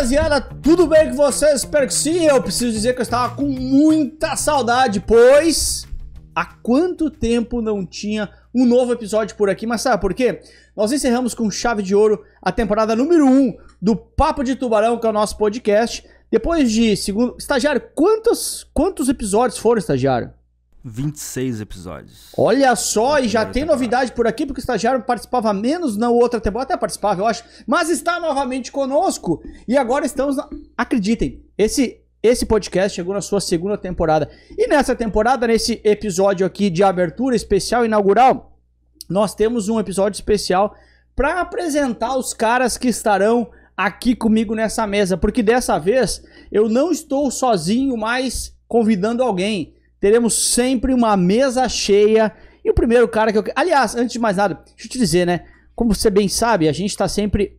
rapaziada, tudo bem com vocês? Espero que sim. Eu preciso dizer que eu estava com muita saudade, pois há quanto tempo não tinha um novo episódio por aqui, mas sabe por quê? Nós encerramos com chave de ouro a temporada número 1 do Papo de Tubarão, que é o nosso podcast. Depois de segundo... Estagiário, quantos episódios foram, estagiário? 26 episódios. Olha só, e já tem novidade por aqui, porque o estagiário participava menos na outra temporada, até participava, eu acho, mas está novamente conosco. E agora estamos, acreditem, esse podcast chegou na sua segunda temporada. E nessa temporada, nesse episódio aqui de abertura especial inaugural, nós temos um episódio especial para apresentar os caras que estarão aqui comigo nessa mesa, porque dessa vez eu não estou sozinho, mas convidando alguém. Teremos sempre uma mesa cheia. E o primeiro cara que eu... Aliás, antes de mais nada, deixa eu te dizer, né? Como você bem sabe, a gente está sempre...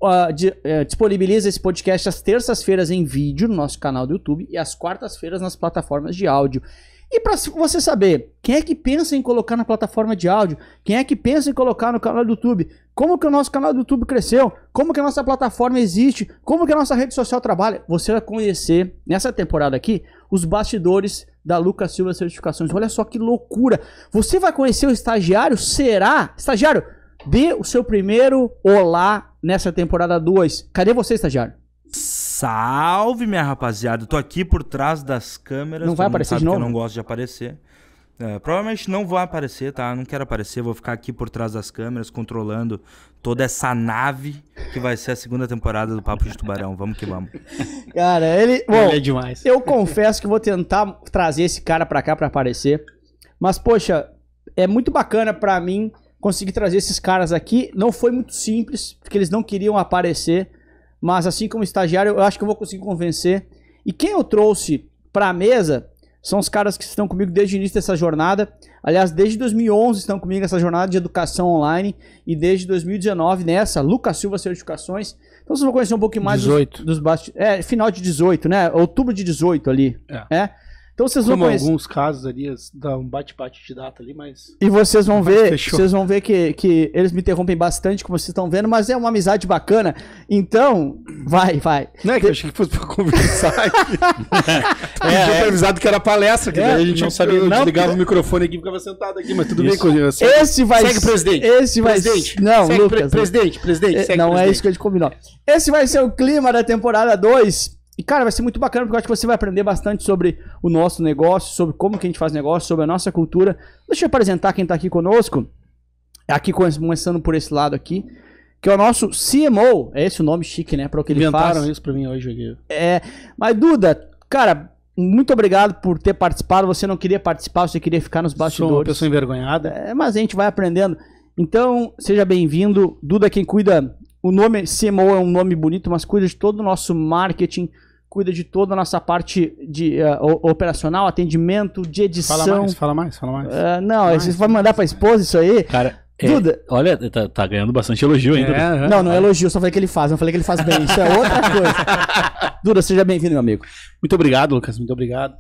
disponibiliza esse podcast às terças-feiras em vídeo no nosso canal do YouTube e às quartas-feiras nas plataformas de áudio. E para você saber, quem é que pensa em colocar na plataforma de áudio? Quem é que pensa em colocar no canal do YouTube? Como que o nosso canal do YouTube cresceu? Como que a nossa plataforma existe? Como que a nossa rede social trabalha? Você vai conhecer, nessa temporada aqui, os bastidores da Lucas Silva Certificações. Olha só que loucura! Você vai conhecer o estagiário? Será? Estagiário, dê o seu primeiro olá nessa temporada 2. Cadê você, estagiário? Salve, minha rapaziada. Eu tô aqui por trás das câmeras. Não vai aparecer de novo? Eu não gosto de aparecer. Provavelmente não vou aparecer, tá? Não quero aparecer. Vou ficar aqui por trás das câmeras, controlando toda essa nave que vai ser a segunda temporada do Papo de Tubarão. Vamos que vamos. Cara, ele... Bom, é demais. Eu confesso que vou tentar trazer esse cara pra cá pra aparecer. Mas, poxa, é muito bacana pra mim conseguir trazer esses caras aqui. Não foi muito simples, porque eles não queriam aparecer. Mas assim como estagiário, eu acho que eu vou conseguir convencer. E quem eu trouxe pra mesa são os caras que estão comigo desde o início dessa jornada. Aliás, desde 2011 estão comigo nessa jornada de educação online. E desde 2019 nessa, Lucas Silva Certificações. Então vocês vão conhecer um pouquinho mais dos bastidores. Final de 18, né? Outubro de 18 ali. Então vocês vão conhecer. Alguns casos ali, dá um bate-bate de data ali, mas... E vocês vão ver, que eles me interrompem bastante, como vocês estão vendo, mas é uma amizade bacana. Então, vai. Não é que eu achei que fosse pra conversar aqui. Podia ter avisado que era palestra, que daí a gente não sabia. Eu desligava o microfone aqui e ficava sentado aqui, mas tudo bem com isso. Segue, presidente. Esse vai presidente. Não, segue, Lucas. Presidente. Não presidente. É isso que a gente combinou. Esse vai ser o clima da temporada 2. E, cara, vai ser muito bacana, porque eu acho que você vai aprender bastante sobre o nosso negócio, sobre como que a gente faz negócio, sobre a nossa cultura. Deixa eu apresentar quem tá aqui conosco. Aqui começando por esse lado aqui, que é o nosso CMO. É esse o nome chique, né? Para o que ele faz. Inventaram isso pra mim hoje aqui. Mas, Duda, cara, muito obrigado por ter participado. Você não queria participar, você queria ficar nos bastidores. Sou uma pessoa envergonhada. Mas a gente vai aprendendo. Então, seja bem-vindo. Duda, quem cuida... O nome CMO é um nome bonito, mas cuida de todo o nosso marketing, cuida de toda a nossa parte de operacional, atendimento, de edição. Fala mais. Você vai mandar pra esposa isso aí? Cara, Duda. Olha, tá ganhando bastante elogio ainda. Não é elogio, só falei que ele faz, não falei que ele faz bem, isso é outra coisa. Duda, seja bem-vindo, meu amigo. Muito obrigado, Lucas, muito obrigado.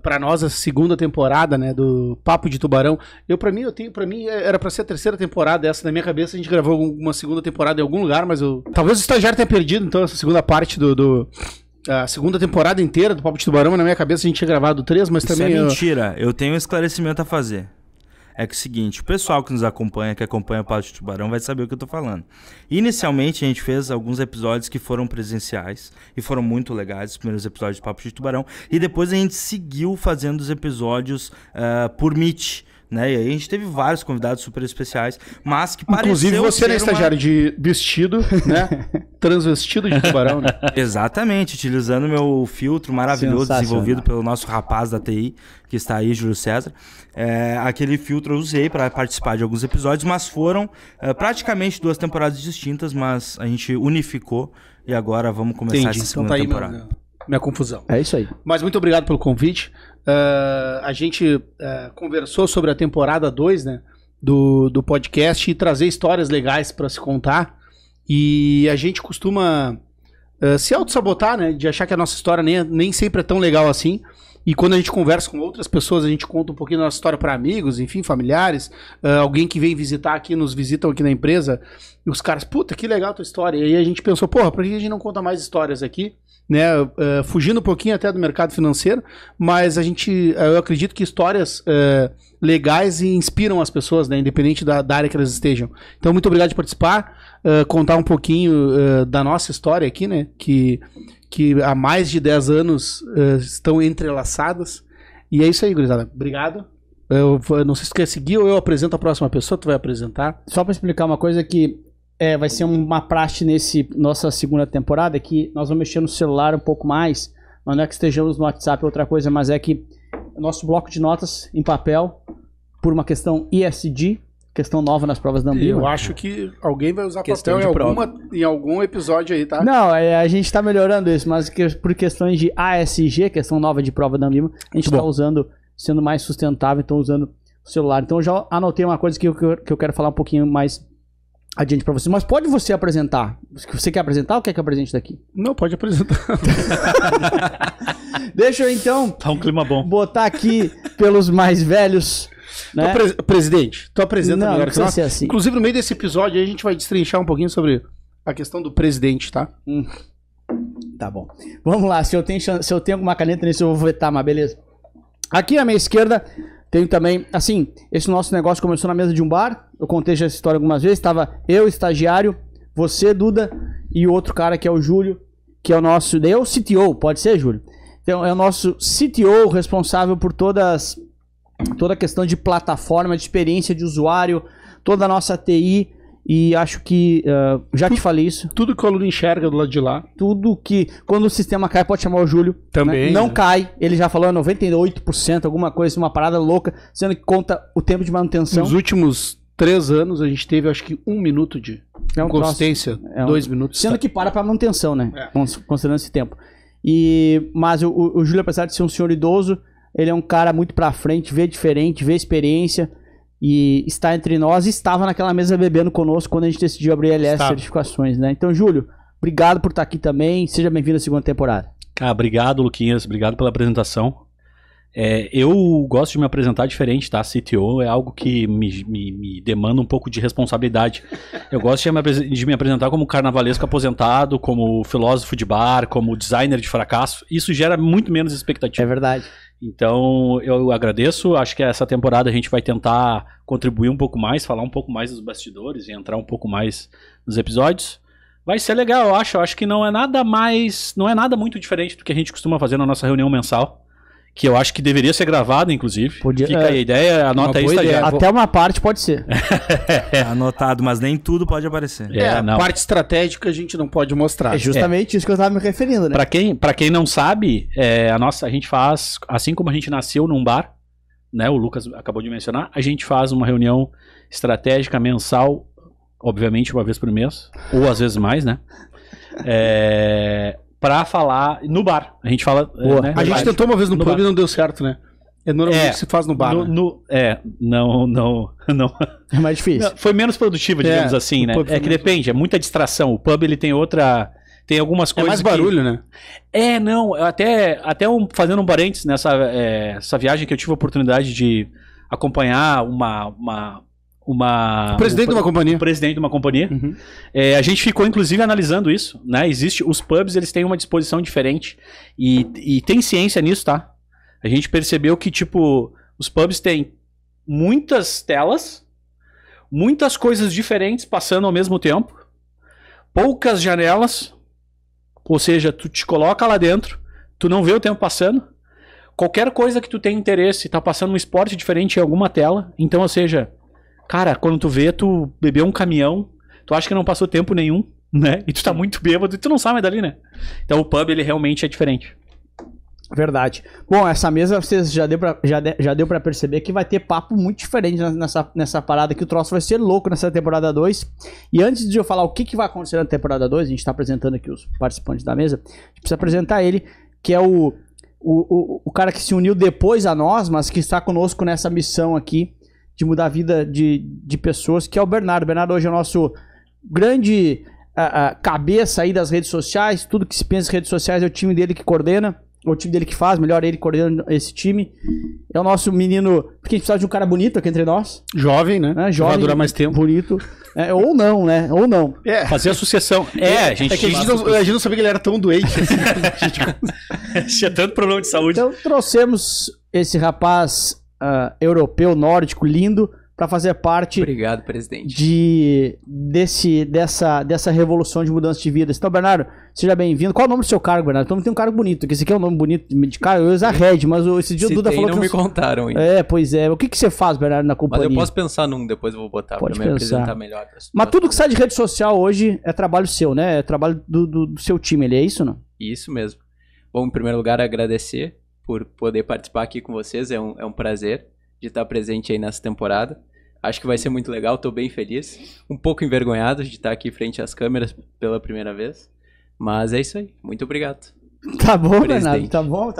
Para nós, a segunda temporada, né, do Papo de Tubarão. Pra mim era pra ser a terceira temporada essa. Na minha cabeça a gente gravou uma segunda temporada em algum lugar, mas talvez o estagiário tenha perdido então essa segunda parte a segunda temporada inteira do Papo de Tubarão. Mas na minha cabeça a gente tinha gravado 3, mas isso também... é mentira, eu tenho um esclarecimento a fazer. É que é o seguinte, o pessoal que nos acompanha, que acompanha o Papo de Tubarão, vai saber o que eu tô falando. Inicialmente, a gente fez alguns episódios que foram presenciais e foram muito legais, os primeiros episódios do Papo de Tubarão. E depois a gente seguiu fazendo os episódios por Meet, né? E aí a gente teve vários convidados super especiais, mas que inclusive você, né, estagiário, de vestido, né? Transvestido de tubarão, né? Exatamente, utilizando meu filtro maravilhoso desenvolvido pelo nosso rapaz da TI, que está aí, Júlio César. Aquele filtro eu usei para participar de alguns episódios, mas foram praticamente 2 temporadas distintas, mas a gente unificou e agora vamos começar essa segunda temporada. Minha confusão. É isso aí. Mas muito obrigado pelo convite. A gente conversou sobre a temporada 2, né, do podcast e trazer histórias legais para se contar. E a gente costuma se auto-sabotar, né, de achar que a nossa história nem sempre é tão legal assim. E quando a gente conversa com outras pessoas, a gente conta um pouquinho da nossa história para amigos, enfim, familiares, alguém que vem visitar aqui, nos visitam aqui na empresa, e os caras, puta, que legal a tua história. E aí a gente pensou, porra, por que a gente não conta mais histórias aqui? Né, fugindo um pouquinho até do mercado financeiro, mas eu acredito que histórias legais inspiram as pessoas, né, independente da área que elas estejam. Então, muito obrigado de participar, contar um pouquinho da nossa história aqui, né, que há mais de 10 anos estão entrelaçadas. E é isso aí, gurizada. Obrigado. Eu não sei se tu quer seguir ou eu apresento a próxima pessoa, tu vai apresentar. Só para explicar uma coisa que vai ser uma praxe nossa segunda temporada, que nós vamos mexer no celular um pouco mais, mas não é que estejamos no WhatsApp ou outra coisa, mas é que o nosso bloco de notas em papel, por uma questão ESG, questão nova nas provas da Anbima. Eu acho que alguém vai usar papel em algum episódio aí, tá? Não, a gente tá melhorando isso, mas por questões de ASG, questão nova de prova da Anbima, a gente tá usando, sendo mais sustentável, então usando o celular. Então eu já anotei uma coisa que eu quero falar um pouquinho mais adiante pra você. Mas pode você apresentar? Você quer apresentar ou quer que eu apresente daqui? Não, pode apresentar. Deixa eu então tá um clima bom. Botar aqui pelos mais velhos, né? Presidente, tu apresenta melhor. Não precisa ser assim. Inclusive no meio desse episódio a gente vai destrinchar um pouquinho sobre a questão do presidente, tá? Tá bom. Vamos lá, se eu tenho alguma caneta nisso eu vou vetar, mas beleza. Aqui à minha esquerda tenho também, assim, esse nosso negócio começou na mesa de um bar. Eu contei já essa história algumas vezes. Estava eu, estagiário, você, Duda, e o outro cara que é o Júlio, que é o nosso... Daí é o CTO, pode ser, Júlio? Então é o nosso CTO responsável por toda a questão de plataforma, de experiência de usuário, toda a nossa TI. E acho que, já te falei isso. Tudo que o aluno enxerga do lado de lá. Tudo que, quando o sistema cai, pode chamar o Júlio. Também. Né? Não cai, ele já falou 98%, alguma coisa, uma parada louca, sendo que conta o tempo de manutenção. Nos últimos 3 anos a gente teve, acho que 1 minuto de consistência, 2 minutos. Sendo que para manutenção, né? Considerando esse tempo. Mas o Júlio, apesar de ser um senhor idoso, ele é um cara muito pra frente, vê diferente, vê experiência. E está entre nós, estava naquela mesa bebendo conosco quando a gente decidiu abrir LS Certificações, né? Então, Júlio, obrigado por estar aqui também. Seja bem-vindo à segunda temporada. Cara, obrigado, Luquinhas. Obrigado pela apresentação. Eu gosto de me apresentar diferente, tá? CTO é algo que me demanda um pouco de responsabilidade. Eu gosto de me apresentar como carnavalesco aposentado, como filósofo de bar, como designer de fracasso. Isso gera muito menos expectativa. É verdade. Então, eu agradeço. Acho que essa temporada a gente vai tentar contribuir um pouco mais, falar um pouco mais dos bastidores e entrar um pouco mais nos episódios. Vai ser legal, eu acho. Eu acho que não é nada muito diferente do que a gente costuma fazer na nossa reunião mensal. Que eu acho que deveria ser gravado, inclusive. Fica aí a ideia, anota aí, estagiário. Até uma parte pode ser. Anotado, mas nem tudo pode aparecer. A parte estratégica a gente não pode mostrar. É justamente isso que eu estava me referindo, né? Pra quem não sabe, a gente faz, assim como a gente nasceu num bar, né? O Lucas acabou de mencionar, a gente faz uma reunião estratégica mensal, obviamente uma vez por mês, ou às vezes mais, né? Pra falar no bar. A gente fala. Né, a gente tentou uma vez no pub e não deu certo, né? Normalmente se faz no bar. Não. É mais difícil. Não, foi menos produtivo, digamos assim, né? É que depende, é muita distração. O pub ele tem algumas coisas. É mais barulho, né? Fazendo um parênteses essa viagem que eu tive a oportunidade de acompanhar o presidente de uma companhia. Uhum. A gente ficou inclusive analisando isso, né? Os pubs, eles têm uma disposição diferente e tem ciência nisso, tá? A gente percebeu que tipo os pubs têm muitas telas, muitas coisas diferentes passando ao mesmo tempo, poucas janelas, ou seja, tu te coloca lá dentro, tu não vê o tempo passando. Qualquer coisa que tu tenha interesse, tá passando um esporte diferente em alguma tela. Então, ou seja, cara, quando tu vê, tu bebeu um caminhão, tu acha que não passou tempo nenhum, né? E tu tá muito bêbado e tu não sai mais dali, né? Então o pub, ele realmente é diferente. Verdade. Bom, essa mesa, vocês já deu pra perceber que vai ter papo muito diferente nessa parada, que o troço vai ser louco nessa temporada 2. E antes de eu falar o que vai acontecer na temporada 2, a gente tá apresentando aqui os participantes da mesa, a gente precisa apresentar ele, que é o cara que se uniu depois a nós, mas que está conosco nessa missão aqui, de mudar a vida de pessoas, que é o Bernardo. O Bernardo hoje é o nosso grande cabeça aí das redes sociais. Tudo que se pensa em redes sociais é o time dele que coordena. o time dele que faz, melhor ele coordenando esse time. É o nosso menino, porque a gente precisa de um cara bonito aqui entre nós. Jovem, né? Jovem, vai durar mais tempo. Bonito. Ou não, né? Ou não. Fazer a sucessão. A gente não sabia que ele era tão doente. Tinha tanto problema de saúde. Então trouxemos esse rapaz europeu, nórdico, lindo, para fazer parte. Obrigado, presidente. Dessa revolução de mudança de vida. Então, Bernardo, seja bem-vindo. Qual é o nome do seu cargo, Bernardo? Então tem um cargo bonito, que esse aqui é um nome bonito de cargo. Eu uso a Red, mas esse dia o Duda falou que não me contaram ainda. Pois é. O que você faz, Bernardo, na companhia? Mas eu posso pensar num, depois eu vou botar pra me apresentar melhor. Mas tudo que sai de rede social hoje é trabalho seu, né? É trabalho do seu time, é isso, não? Isso mesmo. Bom, em primeiro lugar, agradecer por poder participar aqui com vocês. É um prazer de estar presente aí nessa temporada. Acho que vai ser muito legal, tô bem feliz. Um pouco envergonhado de estar aqui frente às câmeras pela primeira vez. Mas é isso aí. Muito obrigado. Tá bom, Bernardo. Tá bom.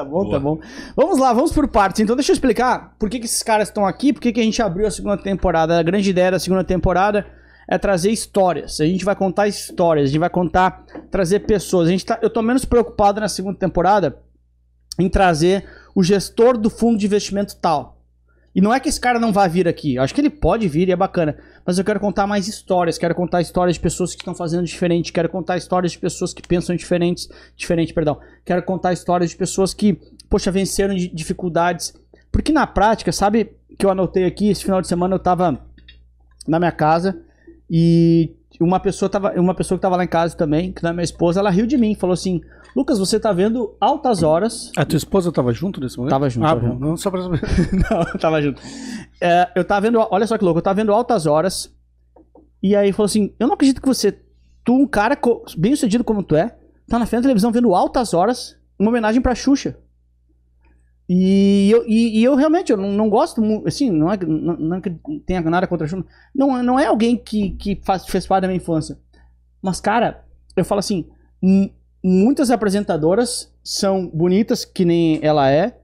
Vamos lá, vamos por partes. Então deixa eu explicar por que esses caras estão aqui, por que a gente abriu a segunda temporada. A grande ideia da segunda temporada é trazer histórias. A gente vai contar histórias, a gente vai trazer pessoas. Eu tô menos preocupado na segunda temporada em trazer o gestor do fundo de investimento tal. E não é que esse cara não vai vir aqui. Eu acho que ele pode vir e é bacana. Mas eu quero contar mais histórias. Quero contar histórias de pessoas que estão fazendo diferente. Quero contar histórias de pessoas que pensam diferente. Quero contar histórias de pessoas que, poxa, venceram de dificuldades. Porque na prática, sabe que eu anotei aqui, esse final de semana eu tava na minha casa e uma pessoa que tava lá em casa também, que não é minha esposa, ela riu de mim. Falou assim: Lucas, você tá vendo Altas Horas. A tua esposa tava junto nesse momento? Tava junto. Bom, não, só pra saber. Não, tava junto. Eu tava vendo, olha só que louco, eu tava vendo Altas Horas. E aí falou assim: eu não acredito que tu, um cara bem sucedido como tu é, tá na frente da televisão vendo Altas Horas, uma homenagem pra Xuxa. E eu realmente, eu não gosto muito, assim, não é que tenha nada contra a Xuxa. Não é alguém que fez parte da minha infância. Mas, cara, eu falo assim, muitas apresentadoras são bonitas, que nem ela é,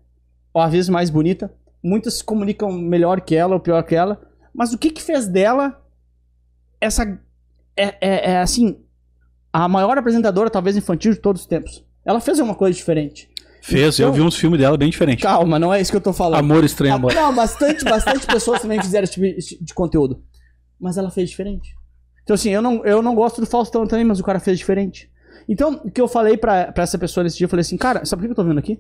ou às vezes mais bonita. Muitas se comunicam melhor que ela ou pior que ela. Mas o que fez dela essa... assim, a maior apresentadora, talvez infantil, de todos os tempos. Ela fez uma coisa diferente. Fez, então, eu vi uns filmes dela bem diferentes. Calma, não é isso que eu tô falando. Amor Estranho Amor. Não, bastante pessoas também fizeram esse tipo de conteúdo. Mas ela fez diferente. Então assim, eu não gosto do Faustão também, mas o cara fez diferente. Então, o que eu falei pra essa pessoa nesse dia, eu falei assim: cara, sabe o que eu tô vendo aqui?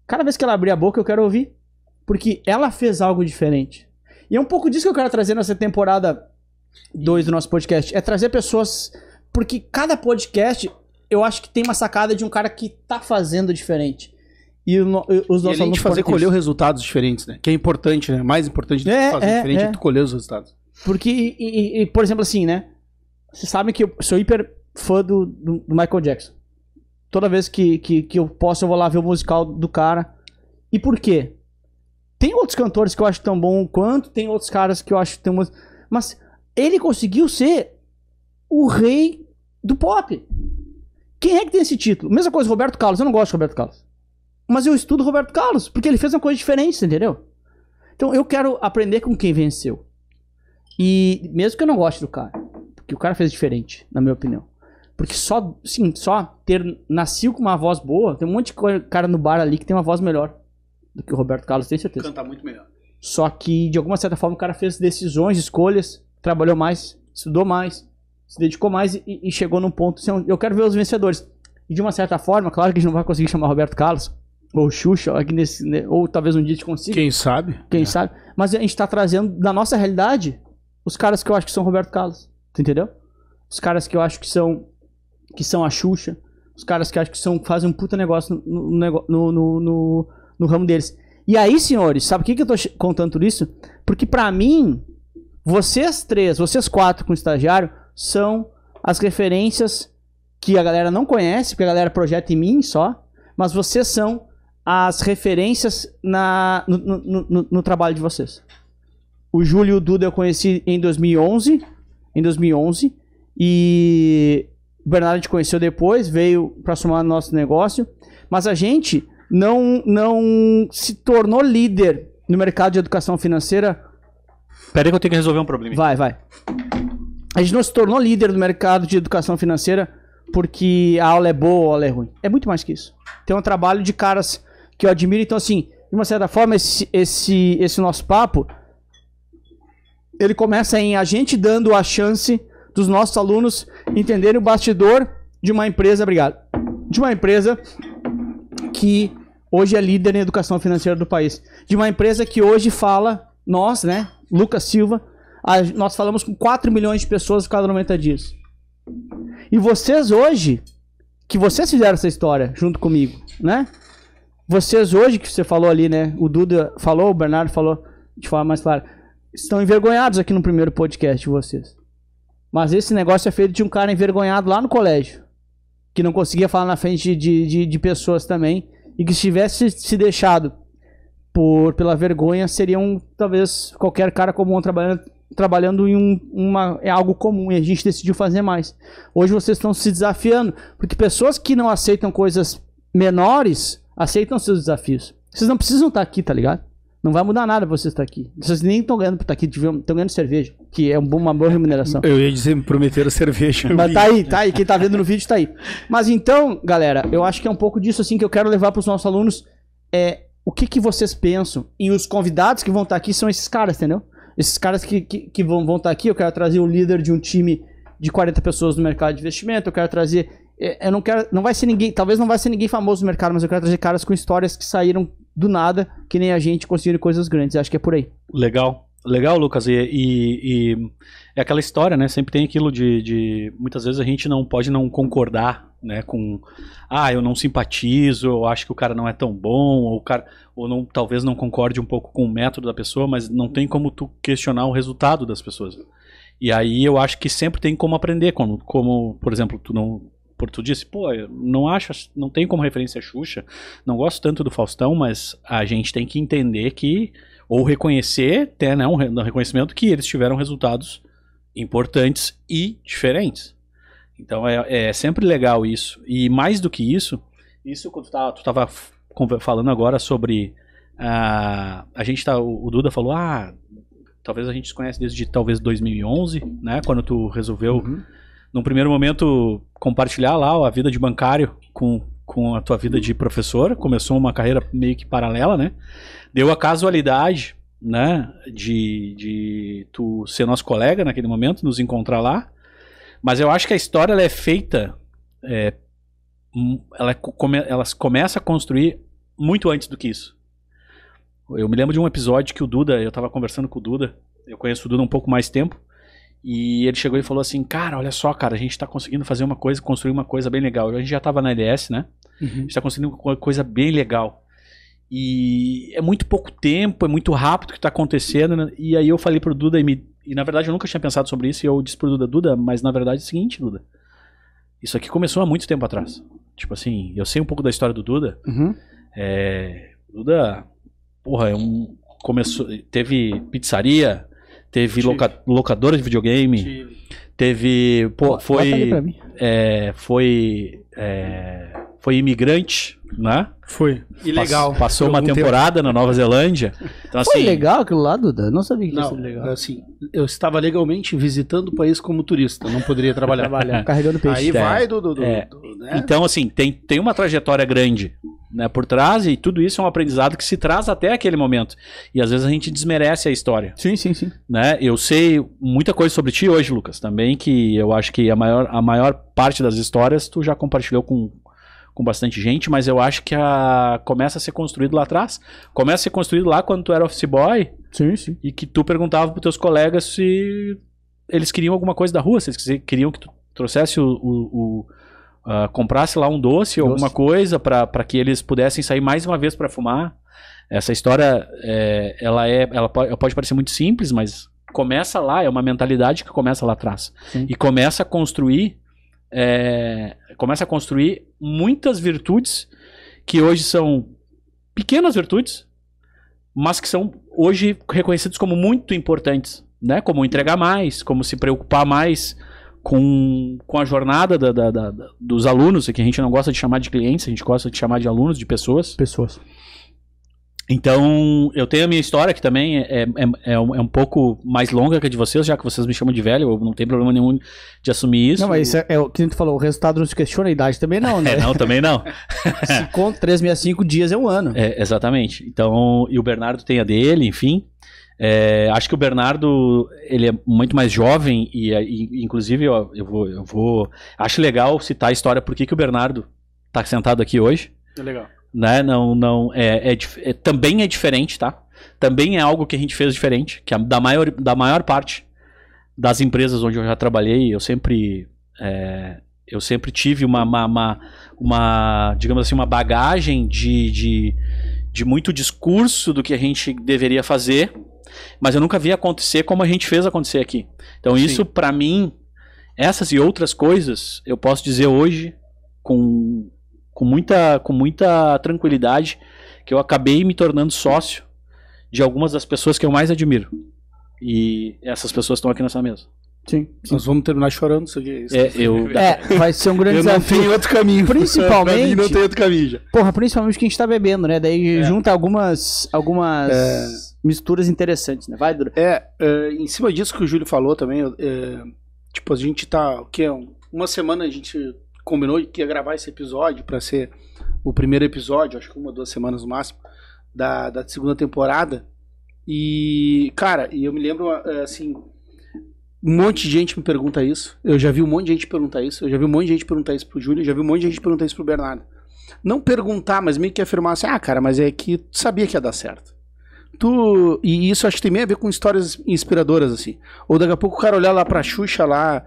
Cada vez que ela abrir a boca, eu quero ouvir. Porque ela fez algo diferente. E é um pouco disso que eu quero trazer nessa temporada 2 do nosso podcast. É trazer pessoas... Porque cada podcast, eu acho que tem uma sacada de um cara que tá fazendo diferente. E os nossos alunos... E fazer colher os resultados diferentes, né? Que é importante, né? Mais importante do que fazer diferente é tu colher os resultados. Porque, por exemplo, assim, né? Vocês sabem que eu sou hiper fã do Michael Jackson. Toda vez que eu posso, eu vou lá ver o musical do cara. E por quê? Tem outros cantores que eu acho tão bom quanto, tem outros caras que eu acho tão... Mas ele conseguiu ser o rei do pop. Quem é que tem esse título? Mesma coisa, Roberto Carlos. Eu não gosto de Roberto Carlos. Mas eu estudo Roberto Carlos, porque ele fez uma coisa diferente, entendeu? Então eu quero aprender com quem venceu. E mesmo que eu não goste do cara, porque o cara fez diferente, na minha opinião. Porque só ter nascido com uma voz boa, tem um monte de cara no bar ali que tem uma voz melhor do que o Roberto Carlos, tenho certeza. Canta muito melhor. Só que, de alguma certa forma, o cara fez decisões, escolhas, trabalhou mais, estudou mais, se dedicou mais e chegou num ponto. Eu quero ver os vencedores. E de uma certa forma, claro que a gente não vai conseguir chamar Roberto Carlos, ou Xuxa, ou talvez um dia a gente consiga. Quem sabe? Quem sabe. Mas a gente tá trazendo, da nossa realidade, os caras que eu acho que são Roberto Carlos. Tu entendeu? Os caras que eu acho que são a Xuxa. Os caras que eu acho que fazem um puta negócio no ramo deles. E aí, senhores, sabe por que eu tô contando tudo isso? Porque pra mim, vocês quatro com o estagiário, são as referências que a galera não conhece, porque a galera projeta em mim só, mas vocês são as referências no trabalho de vocês. O Júlio e o Duda eu conheci em 2011, e o Bernardo a gente conheceu depois, veio pra somar no nosso negócio, mas a gente não se tornou líder no mercado de educação financeira. Pera aí que eu tenho que resolver um problema. Vai. A gente não se tornou líder no mercado de educação financeira porque a aula é boa ou a aula é ruim. É muito mais que isso. Tem um trabalho de caras que eu admiro. Então, assim, de uma certa forma, esse nosso papo, ele começa em a gente dando a chance dos nossos alunos entenderem o bastidor de uma empresa, obrigado, de uma empresa que hoje é líder em educação financeira do país. De uma empresa que hoje fala, nós, né, Lucas Silva, nós falamos com 4 milhões de pessoas a cada 90 dias. E vocês hoje, que vocês fizeram essa história junto comigo, né? Vocês hoje, que você falou ali, né? O Duda falou, o Bernardo falou de forma mais clara, estão envergonhados aqui no primeiro podcast de vocês. Mas esse negócio é feito de um cara envergonhado lá no colégio, que não conseguia falar na frente de pessoas também, e que se tivesse se deixado pela vergonha, seriam talvez qualquer cara comum trabalhando em algo comum, e a gente decidiu fazer mais. Hoje vocês estão se desafiando, porque pessoas que não aceitam coisas menores, aceitam seus desafios. Vocês não precisam estar aqui, tá ligado? Não vai mudar nada pra vocês estar aqui. Vocês nem estão ganhando por estar aqui, estão ganhando cerveja, que é uma boa remuneração. Eu ia dizer, me prometeram cerveja. Mas tá aí, quem tá vendo no vídeo tá aí. Mas então, galera, eu acho que é um pouco disso assim que eu quero levar pros nossos alunos. O que vocês pensam? E os convidados que vão estar aqui são esses caras, entendeu? Esses caras que vão estar aqui, eu quero trazer o líder de um time de 40 pessoas no mercado de investimento, eu quero trazer... Eu não quero... Não vai ser ninguém... Talvez não vai ser ninguém famoso no mercado, mas eu quero trazer caras com histórias que saíram do nada, que nem a gente, conseguiram coisas grandes. Eu acho que é por aí. Legal, Lucas. E é aquela história, né? Sempre tem aquilo de muitas vezes a gente não pode não concordar, né? Com eu não simpatizo, eu acho que o cara não é tão bom, ou não, talvez não concorde um pouco com o método da pessoa, mas não tem como tu questionar o resultado das pessoas. E aí eu acho que sempre tem como aprender, como por exemplo, tu disse, eu não tem como referência a Xuxa, não gosto tanto do Faustão, mas a gente tem que entender que, ou reconhecer, ter, né, um reconhecimento que eles tiveram resultados importantes e diferentes. Então é sempre legal isso. E mais do que isso quando tu tava falando agora sobre o Duda falou, talvez a gente se conhece desde talvez 2011, né, quando tu resolveu num primeiro momento compartilhar lá a vida de bancário com a tua vida de professor. Começou uma carreira meio que paralela, né? Deu a casualidade, né, de tu ser nosso colega naquele momento, nos encontrar lá. Mas eu acho que a história ela é feita, ela começa a construir muito antes do que isso. Eu me lembro de um episódio que eu tava conversando com o Duda, eu conheço o Duda há um pouco mais tempo, e ele chegou e falou assim, cara, olha só, cara, a gente tá conseguindo fazer uma coisa, construir uma coisa bem legal. A gente já tava na LS, né? A gente tá conseguindo uma coisa bem legal. E é muito pouco tempo, é muito rápido o que tá acontecendo, né? E aí eu falei pro Duda, e na verdade eu nunca tinha pensado sobre isso, e eu disse pro Duda, mas na verdade é o seguinte, Duda, isso aqui começou há muito tempo atrás. Tipo assim, eu sei um pouco da história do Duda. Duda, teve pizzaria, teve locadora de videogame, teve, foi imigrante, né? Foi. Ilegal. Passou uma temporada na Nova Zelândia. Então, foi legal aquilo lá, Duda? Eu não sabia que isso era legal. Assim, eu estava legalmente visitando o país como turista, não poderia trabalhar. Carregando peixe. Aí vai né? Então, assim, tem uma trajetória grande, né, por trás, e tudo isso é um aprendizado que se traz até aquele momento. E às vezes a gente desmerece a história. Sim. Né? Eu sei muita coisa sobre ti hoje, Lucas, também, que eu acho que a maior parte das histórias tu já compartilhou com bastante gente, mas eu acho que começa a ser construído lá atrás. Começa a ser construído lá quando tu era office boy. Sim. E que tu perguntava pros teus colegas se eles queriam alguma coisa da rua, se eles queriam que tu trouxesse comprasse lá um doce ou alguma coisa para que eles pudessem sair mais uma vez para fumar. Essa história, ela pode parecer muito simples, mas começa lá, é uma mentalidade que começa lá atrás. Sim. E começa a construir muitas virtudes que hoje são pequenas virtudes, mas que são hoje reconhecidas como muito importantes, né? Como entregar mais, como se preocupar mais com a jornada dos alunos, que a gente não gosta de chamar de clientes, a gente gosta de chamar de alunos, de pessoas. Então, eu tenho a minha história, que também é um pouco mais longa que a de vocês, já que vocês me chamam de velho, eu não tenho problema nenhum de assumir isso. Não, mas isso é o que a gente falou, o resultado não se questiona, a idade também não, né? Não, também não. Se com 365 dias é um ano. Exatamente. Então, e o Bernardo tem a dele, enfim. Acho que o Bernardo, ele é muito mais jovem e inclusive, eu vou... Acho legal citar a história por que o Bernardo tá sentado aqui hoje. É legal. Né? Também é diferente, tá? Também é algo que a gente fez diferente, que da maior parte das empresas onde eu já trabalhei, eu sempre tive uma digamos assim, uma bagagem de muito discurso do que a gente deveria fazer, mas eu nunca vi acontecer como a gente fez acontecer aqui. Então isso, pra mim, essas e outras coisas, eu posso dizer hoje com muita tranquilidade que eu acabei me tornando sócio de algumas das pessoas que eu mais admiro. E essas pessoas estão aqui nessa mesa. Sim. Nós vamos terminar chorando isso aqui. Vai ser um grande eu não desafio. tenho outro caminho. Principalmente. Pra mim não tem outro caminho já. Porra, principalmente que a gente tá bebendo, né? Daí junta algumas misturas interessantes, né? Vai, Dura. Em cima disso que o Júlio falou também, tipo, a gente tá. Uma semana a gente combinou que ia gravar esse episódio pra ser o primeiro episódio, acho que 1 ou 2 semanas no máximo, da segunda temporada. E, cara, eu me lembro, assim, um monte de gente me pergunta isso. Eu já vi um monte de gente perguntar isso. Eu já vi um monte de gente perguntar isso pro Júlio. Eu já vi um monte de gente perguntar isso pro Bernardo. Não perguntar, mas meio que afirmar assim, cara, mas é que tu sabia que ia dar certo. E isso acho que tem meio a ver com histórias inspiradoras, assim. Ou daqui a pouco o cara olhar lá pra Xuxa lá,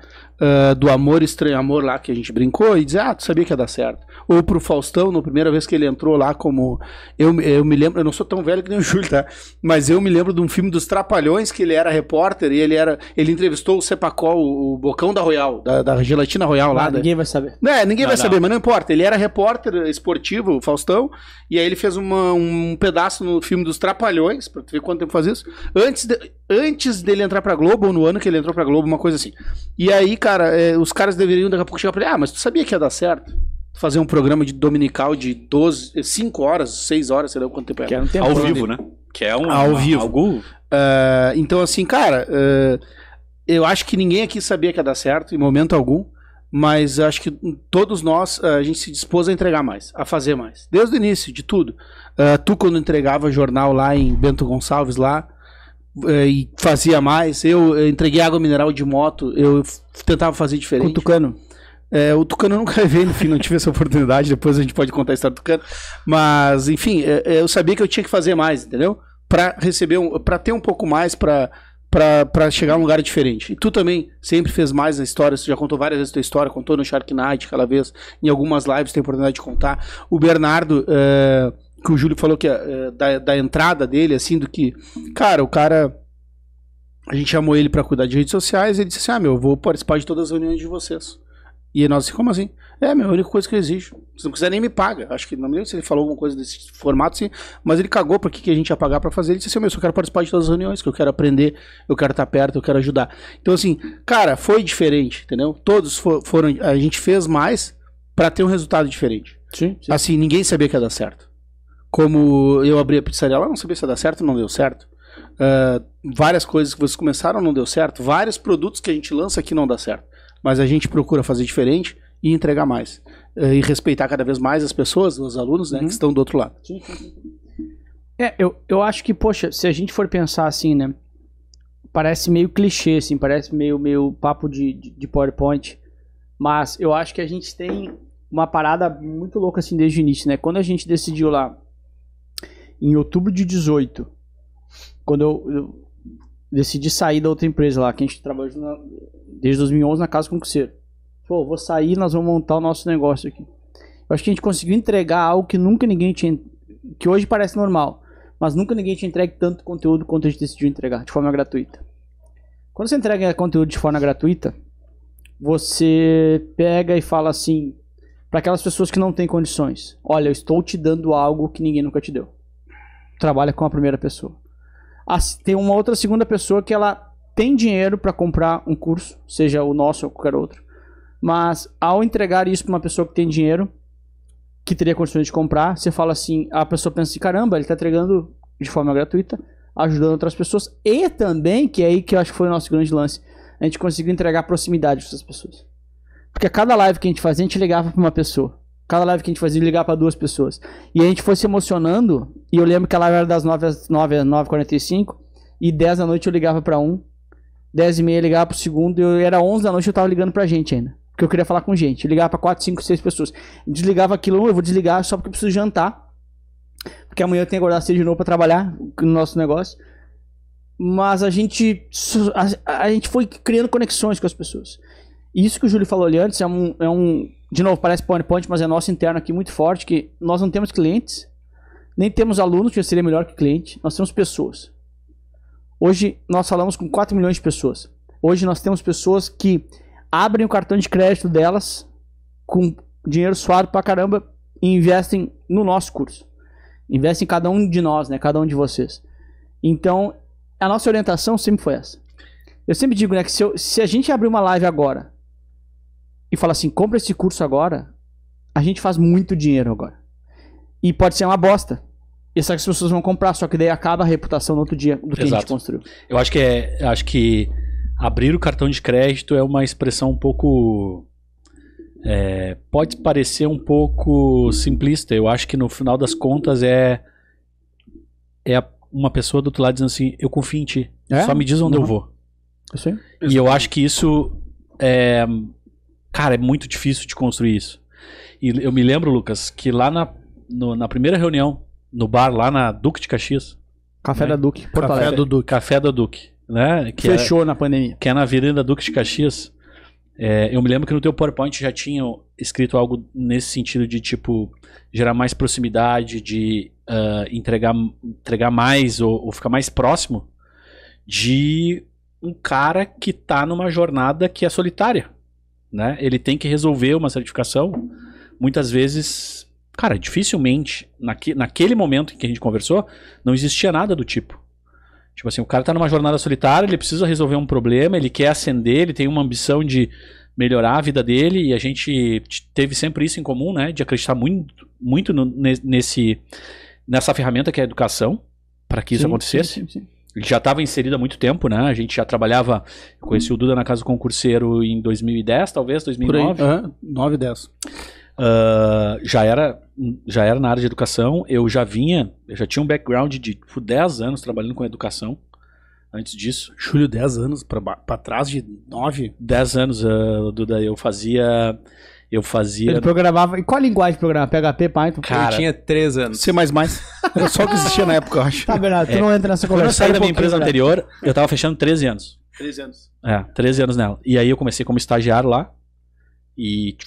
do Amor Estranho Amor lá, que a gente brincou, e dizer, tu sabia que ia dar certo. Ou pro Faustão, na primeira vez que ele entrou lá como... Eu me lembro, eu não sou tão velho que nem o Júlio, tá? Mas eu me lembro de um filme dos Trapalhões, que ele era repórter, e ele entrevistou o Cepacol, o Bocão da Royal, da Gelatina Royal lá. Ninguém vai saber. Ninguém vai saber, mas não importa. Ele era repórter esportivo, o Faustão, e aí ele fez um pedaço no filme dos Trapalhões, pra tu ver quanto tempo faz isso, antes dele entrar pra Globo, ou no ano que ele entrou pra Globo, uma coisa assim. E aí, cara, os caras deveriam daqui a pouco chegar pra ele, mas tu sabia que ia dar certo? Fazer um programa de dominical de 5 horas, 6 horas, sei lá quanto tempo é. Que é um tempo ao vivo, né? Que é ao vivo. Algo... Então, assim, cara, eu acho que ninguém aqui sabia que ia dar certo, em momento algum, mas acho que todos nós, a gente se dispôs a entregar mais, a fazer mais. Desde o início, de tudo. Tu, quando entregava jornal lá em Bento Gonçalves, lá, e fazia mais, eu entreguei água mineral de moto, eu tentava fazer diferente. Com o Tucano. O Tucano eu nunca vi, enfim, não tive essa oportunidade, depois a gente pode contar a história do Tucano, mas enfim, eu sabia que eu tinha que fazer mais, entendeu? Pra receber, pra ter um pouco mais, pra chegar a um lugar diferente. E tu também sempre fez mais na história, você já contou várias vezes a tua história, contou no Shark Night aquela vez, em algumas lives tem a oportunidade de contar. O Bernardo, que o Júlio falou que da entrada dele, assim, do que, cara, a gente chamou ele pra cuidar de redes sociais, e ele disse assim, eu vou participar de todas as reuniões de vocês. E nós assim, como assim? A única coisa que eu exijo. Se não quiser nem me paga. Acho que não me lembro se ele falou alguma coisa desse formato, assim, mas ele cagou pra que a gente ia pagar pra fazer. Ele disse assim, eu quero participar de todas as reuniões, que eu quero aprender, eu quero estar perto, eu quero ajudar. Então assim, cara, foi diferente, entendeu? Todos foram, a gente fez mais pra ter um resultado diferente. Sim. Assim, ninguém sabia que ia dar certo. Como eu abri a pizzaria lá, não sabia se ia dar certo, não deu certo. Várias coisas que vocês começaram não deu certo. Vários produtos que a gente lança aqui não dá certo. Mas a gente procura fazer diferente e entregar mais. E respeitar cada vez mais as pessoas, os alunos, né, que estão do outro lado. Eu acho que, poxa, se a gente for pensar assim, né, parece meio clichê, assim, parece meio papo de PowerPoint, mas eu acho que a gente tem uma parada muito louca, assim, desde o início, né, quando a gente decidiu lá, em outubro de 18, quando eu decidi sair da outra empresa lá, que a gente trabalhou desde 2011 na Casa Concurseiro. Pô, vou sair, nós vamos montar o nosso negócio aqui. Eu acho que a gente conseguiu entregar algo que nunca ninguém tinha, que hoje parece normal, mas nunca ninguém tinha entregue tanto conteúdo quanto a gente decidiu entregar, de forma gratuita. Quando você entrega conteúdo de forma gratuita, você pega e fala assim, para aquelas pessoas que não têm condições, olha, eu estou te dando algo que ninguém nunca te deu. Trabalha com a primeira pessoa. Tem uma outra segunda pessoa que ela tem dinheiro para comprar um curso, seja o nosso ou qualquer outro, mas ao entregar isso para uma pessoa que tem dinheiro, que teria condições de comprar, você fala assim, a pessoa pensa assim, caramba, ele tá entregando de forma gratuita, ajudando outras pessoas, e também, que é aí que eu acho que foi o nosso grande lance, a gente conseguiu entregar proximidade para essas pessoas. Porque a cada live que a gente fazia, a gente ligava para uma pessoa. Cada live que a gente fazia, ligava para 2 pessoas. E a gente foi se emocionando, e eu lembro que a live era das 9 às 9h45, e 10 da noite eu ligava para um, 10h30 eu ligava pro segundo, e era 11 da noite eu tava ligando pra gente ainda. Porque eu queria falar com gente. Eu ligava pra 4, 5, 6 pessoas. Desligava aquilo, eu vou desligar só porque eu preciso jantar. Porque amanhã eu tenho que acordar cedo de novo pra trabalhar no nosso negócio. Mas a gente foi criando conexões com as pessoas. E isso que o Júlio falou ali antes de novo, parece PowerPoint, mas é nosso interno aqui muito forte, que nós não temos clientes, nem temos alunos, que seria melhor que cliente, nós temos pessoas. Hoje nós falamos com 4 milhões de pessoas. Hoje nós temos pessoas que abrem o cartão de crédito delas com dinheiro suado pra caramba e investem no nosso curso. Investem em cada um de nós, né? Cada um de vocês. Então, a nossa orientação sempre foi essa. Eu sempre digo, né, que se a gente abrir uma live agora e falar assim, compra esse curso agora, a gente faz muito dinheiro agora. E pode ser uma bosta. E só que as pessoas vão comprar, só que daí acaba a reputação no outro dia do que a gente construiu. Eu acho que abrir o cartão de crédito é uma expressão um pouco... pode parecer um pouco simplista. Eu acho que no final das contas é uma pessoa do outro lado dizendo assim, eu confio em ti, só me diz onde eu vou. Sim. E eu acho que isso cara, é muito difícil de construir isso. E eu me lembro, Lucas, que lá na primeira reunião, no bar lá na Duque de Caxias. Café da Duque, Porto Alegre. Café da Duque, né? Que fechou na pandemia. Que é na Avenida Duque de Caxias. Eu me lembro que no teu PowerPoint já tinha escrito algo nesse sentido de, tipo, gerar mais proximidade, de entregar mais ou ficar mais próximo de um cara que tá numa jornada que é solitária, né? Ele tem que resolver uma certificação, muitas vezes, cara, dificilmente, naquele momento em que a gente conversou, não existia nada do tipo. Tipo assim, o cara tá numa jornada solitária, ele precisa resolver um problema, ele quer ascender, ele tem uma ambição de melhorar a vida dele, e a gente teve sempre isso em comum, né? De acreditar muito nessa ferramenta que é a educação, para que isso acontecesse. Sim. Ele já estava inserido há muito tempo, né? A gente já trabalhava... Eu conheci o Duda na Casa do Concurseiro em 2010, talvez, 2009. 9, 10. Já era na área de educação. Eu já tinha um background de 10 anos trabalhando com educação. Antes disso. Júlio, 10 anos pra trás de 9? 10 anos, Duda. Eu fazia... Ele programava... E qual linguagem programava? PHP, Python? Cara, eu tinha 3 anos. C++. Era só o que existia na época, eu acho. Tá, Bernardo, tu não entra nessa Quando conversa. eu saí da minha empresa anterior, eu tava fechando 13 anos. 13 anos. 13 anos nela. E aí eu comecei como estagiário lá. E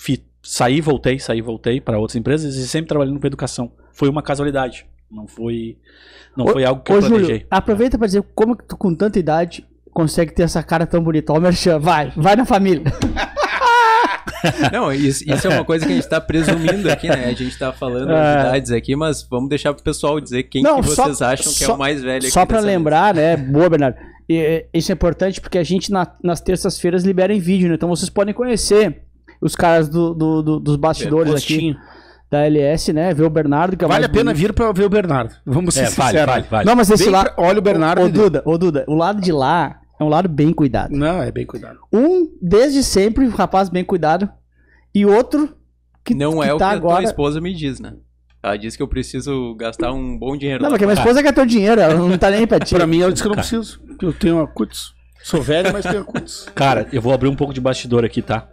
saí e voltei para outras empresas e sempre trabalhando com educação. Foi uma casualidade. Não foi algo que eu planejei. Júlio, aproveita para dizer como que tu com tanta idade consegue ter essa cara tão bonita. Ó, Merchan, vai na família. Não, isso é uma coisa que a gente tá presumindo aqui, né? A gente tá falando novidades aqui, mas vamos deixar pro pessoal dizer quem que vocês acham que é o mais velho aqui. Só pra lembrar, né? Boa, Bernardo. Isso é importante porque a gente nas terças-feiras libera em vídeo, né? Então vocês podem conhecer os caras dos bastidores aqui da LS, né? Ver o Bernardo. Que vale a pena vir pra ver o Bernardo. Vamos ser sinceros. Vale. Não, mas esse lá... Olha o Bernardo. Ô Duda, o lado de lá é um lado bem cuidado. Não, é bem cuidado. Desde sempre, um rapaz bem cuidado. E outro que não é que o tá que agora... a tua esposa me diz, né? Ela diz que eu preciso gastar um bom dinheiro. Não, porque minha esposa quer teu dinheiro, ela não tá nem pra ti. Pra mim, ela diz que eu não preciso. Eu tenho a cutis. Sou velho, mas tenho a cutis. Cara, eu vou abrir um pouco de bastidor aqui, tá?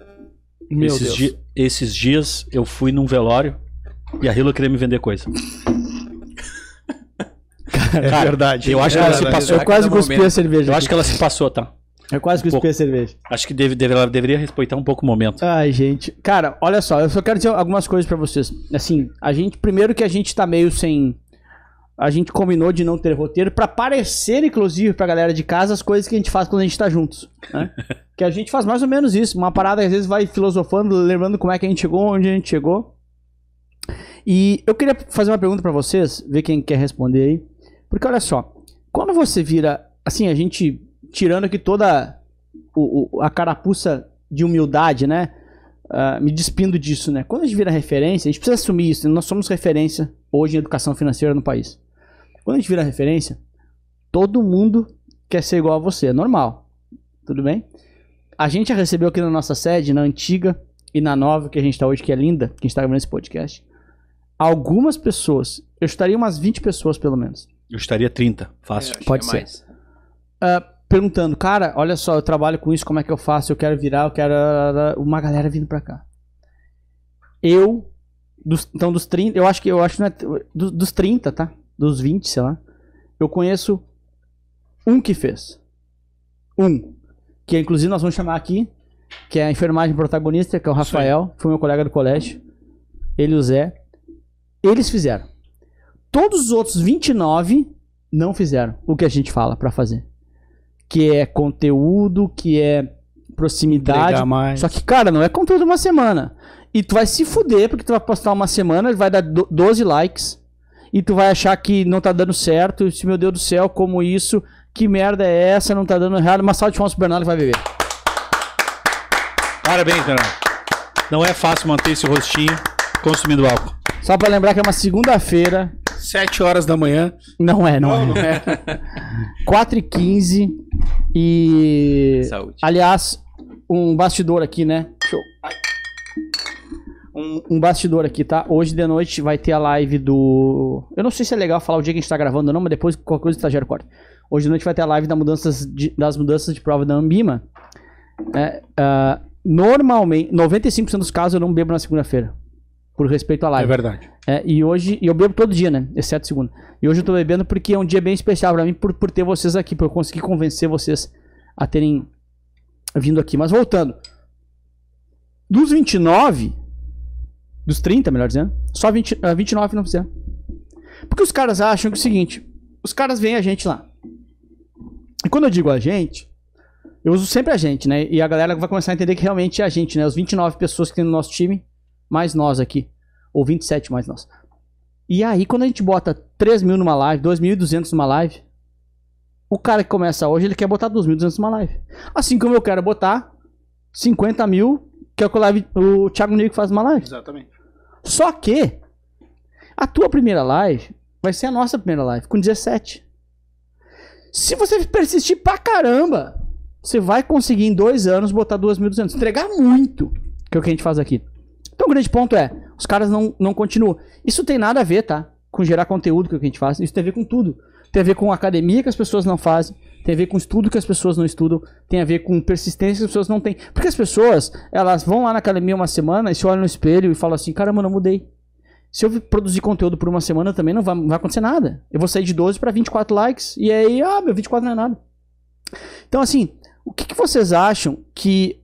Esses dias eu fui num velório e a Hila queria me vender coisa. Cara, verdade. Eu acho que ela se passou. Eu quase cuspi a cerveja. Eu acho que ela se passou, tá? Eu quase cuspi a cerveja. Acho que ela deveria respeitar um pouco o momento. Ai, gente. Cara, olha só, eu só quero dizer algumas coisas pra vocês. Assim, primeiro que a gente tá meio sem... A gente combinou de não ter roteiro pra parecer, inclusive, pra galera de casa, as coisas que a gente faz quando a gente tá juntos, né? Que a gente faz mais ou menos isso. Uma parada que às vezes vai filosofando, lembrando como é que a gente chegou, onde a gente chegou. E eu queria fazer uma pergunta pra vocês, ver quem quer responder aí. Porque olha só, quando você vira... Assim, a gente... Tirando aqui toda a carapuça de humildade, né? me despindo disso, né? Quando a gente vira referência, a gente precisa assumir isso. Nós somos referência hoje em educação financeira no país. Quando a gente vira referência, todo mundo quer ser igual a você. É normal. Tudo bem? A gente já recebeu aqui na nossa sede, na antiga e na nova, que a gente está hoje, que é linda, que a gente está gravando esse podcast, algumas pessoas, eu estaria umas 20 pessoas pelo menos. Eu estaria 30, fácil. Pode ser. Perguntando, cara, olha só, eu trabalho com isso, como é que eu faço? Eu quero virar, eu quero... Uma galera vindo pra cá. Então dos 30, eu acho que não é, dos 30, tá? Dos 20, sei lá. Eu conheço um que fez. Que inclusive nós vamos chamar aqui, que é a enfermagem protagonista, que é o Rafael, foi meu colega do colégio. Ele e o Zé. Eles fizeram. Todos os outros 29 não fizeram o que a gente fala pra fazer. Que é conteúdo, que é proximidade. Só que, cara, não é conteúdo uma semana. E tu vai se fuder, porque tu vai postar uma semana, vai dar 12 likes. E tu vai achar que não tá dando certo. E, meu Deus do céu, como isso? Que merda é essa? Não tá dando errado. Uma salva de palmas pro Bernardo vai beber. Parabéns, Bernardo. Não é fácil manter esse rostinho consumindo álcool. Só pra lembrar que é uma segunda-feira. 7 horas da manhã. Não é. 4h15. E... Saúde. Aliás, um bastidor aqui, né? Show. Um bastidor aqui, tá? Hoje de noite vai ter a live do... Eu não sei se é legal falar o dia que a gente tá gravando ou não, mas depois qualquer coisa o estagiário corta. Hoje de noite vai ter a live das mudanças de prova da Ambima. Normalmente, 95% dos casos eu não bebo na segunda-feira. Por respeito à live. É verdade. E hoje, eu bebo todo dia, né? Exceto segunda. E hoje eu tô bebendo porque é um dia bem especial pra mim, por ter vocês aqui, por eu conseguir convencer vocês a terem vindo aqui. Mas voltando. Dos 29, dos 30, melhor dizendo, só 29 não fizeram. Porque os caras acham que é o seguinte, os caras veem a gente lá. E quando eu digo a gente, eu uso sempre a gente, né? E a galera vai começar a entender que realmente é a gente, né? Os 29 pessoas que tem no nosso time, mais nós aqui. Ou 27 mais nós. E aí, quando a gente bota 3 mil numa live, 2.200 numa live, o cara que começa hoje, ele quer botar 2.200 numa live. Assim como eu quero botar 50 mil, que é o Thiago Nico faz uma live. Exatamente. Só que a tua primeira live vai ser a nossa primeira live, com 17. Se você persistir pra caramba, você vai conseguir em 2 anos botar 2.200. Entregar muito, que é o que a gente faz aqui. Então o grande ponto é, os caras não continuam. Isso tem nada a ver, tá? Com gerar conteúdo, que é o que a gente faz. Isso tem a ver com tudo. Tem a ver com academia que as pessoas não fazem. Tem a ver com estudo que as pessoas não estudam. Tem a ver com persistência que as pessoas não têm. Porque as pessoas, elas vão lá na academia uma semana e se olham no espelho e falam assim, caramba, não mudei. Se eu produzir conteúdo por uma semana também não vai acontecer nada. Eu vou sair de 12 para 24 likes e aí, meu 24 não é nada. Então assim, o que vocês acham que...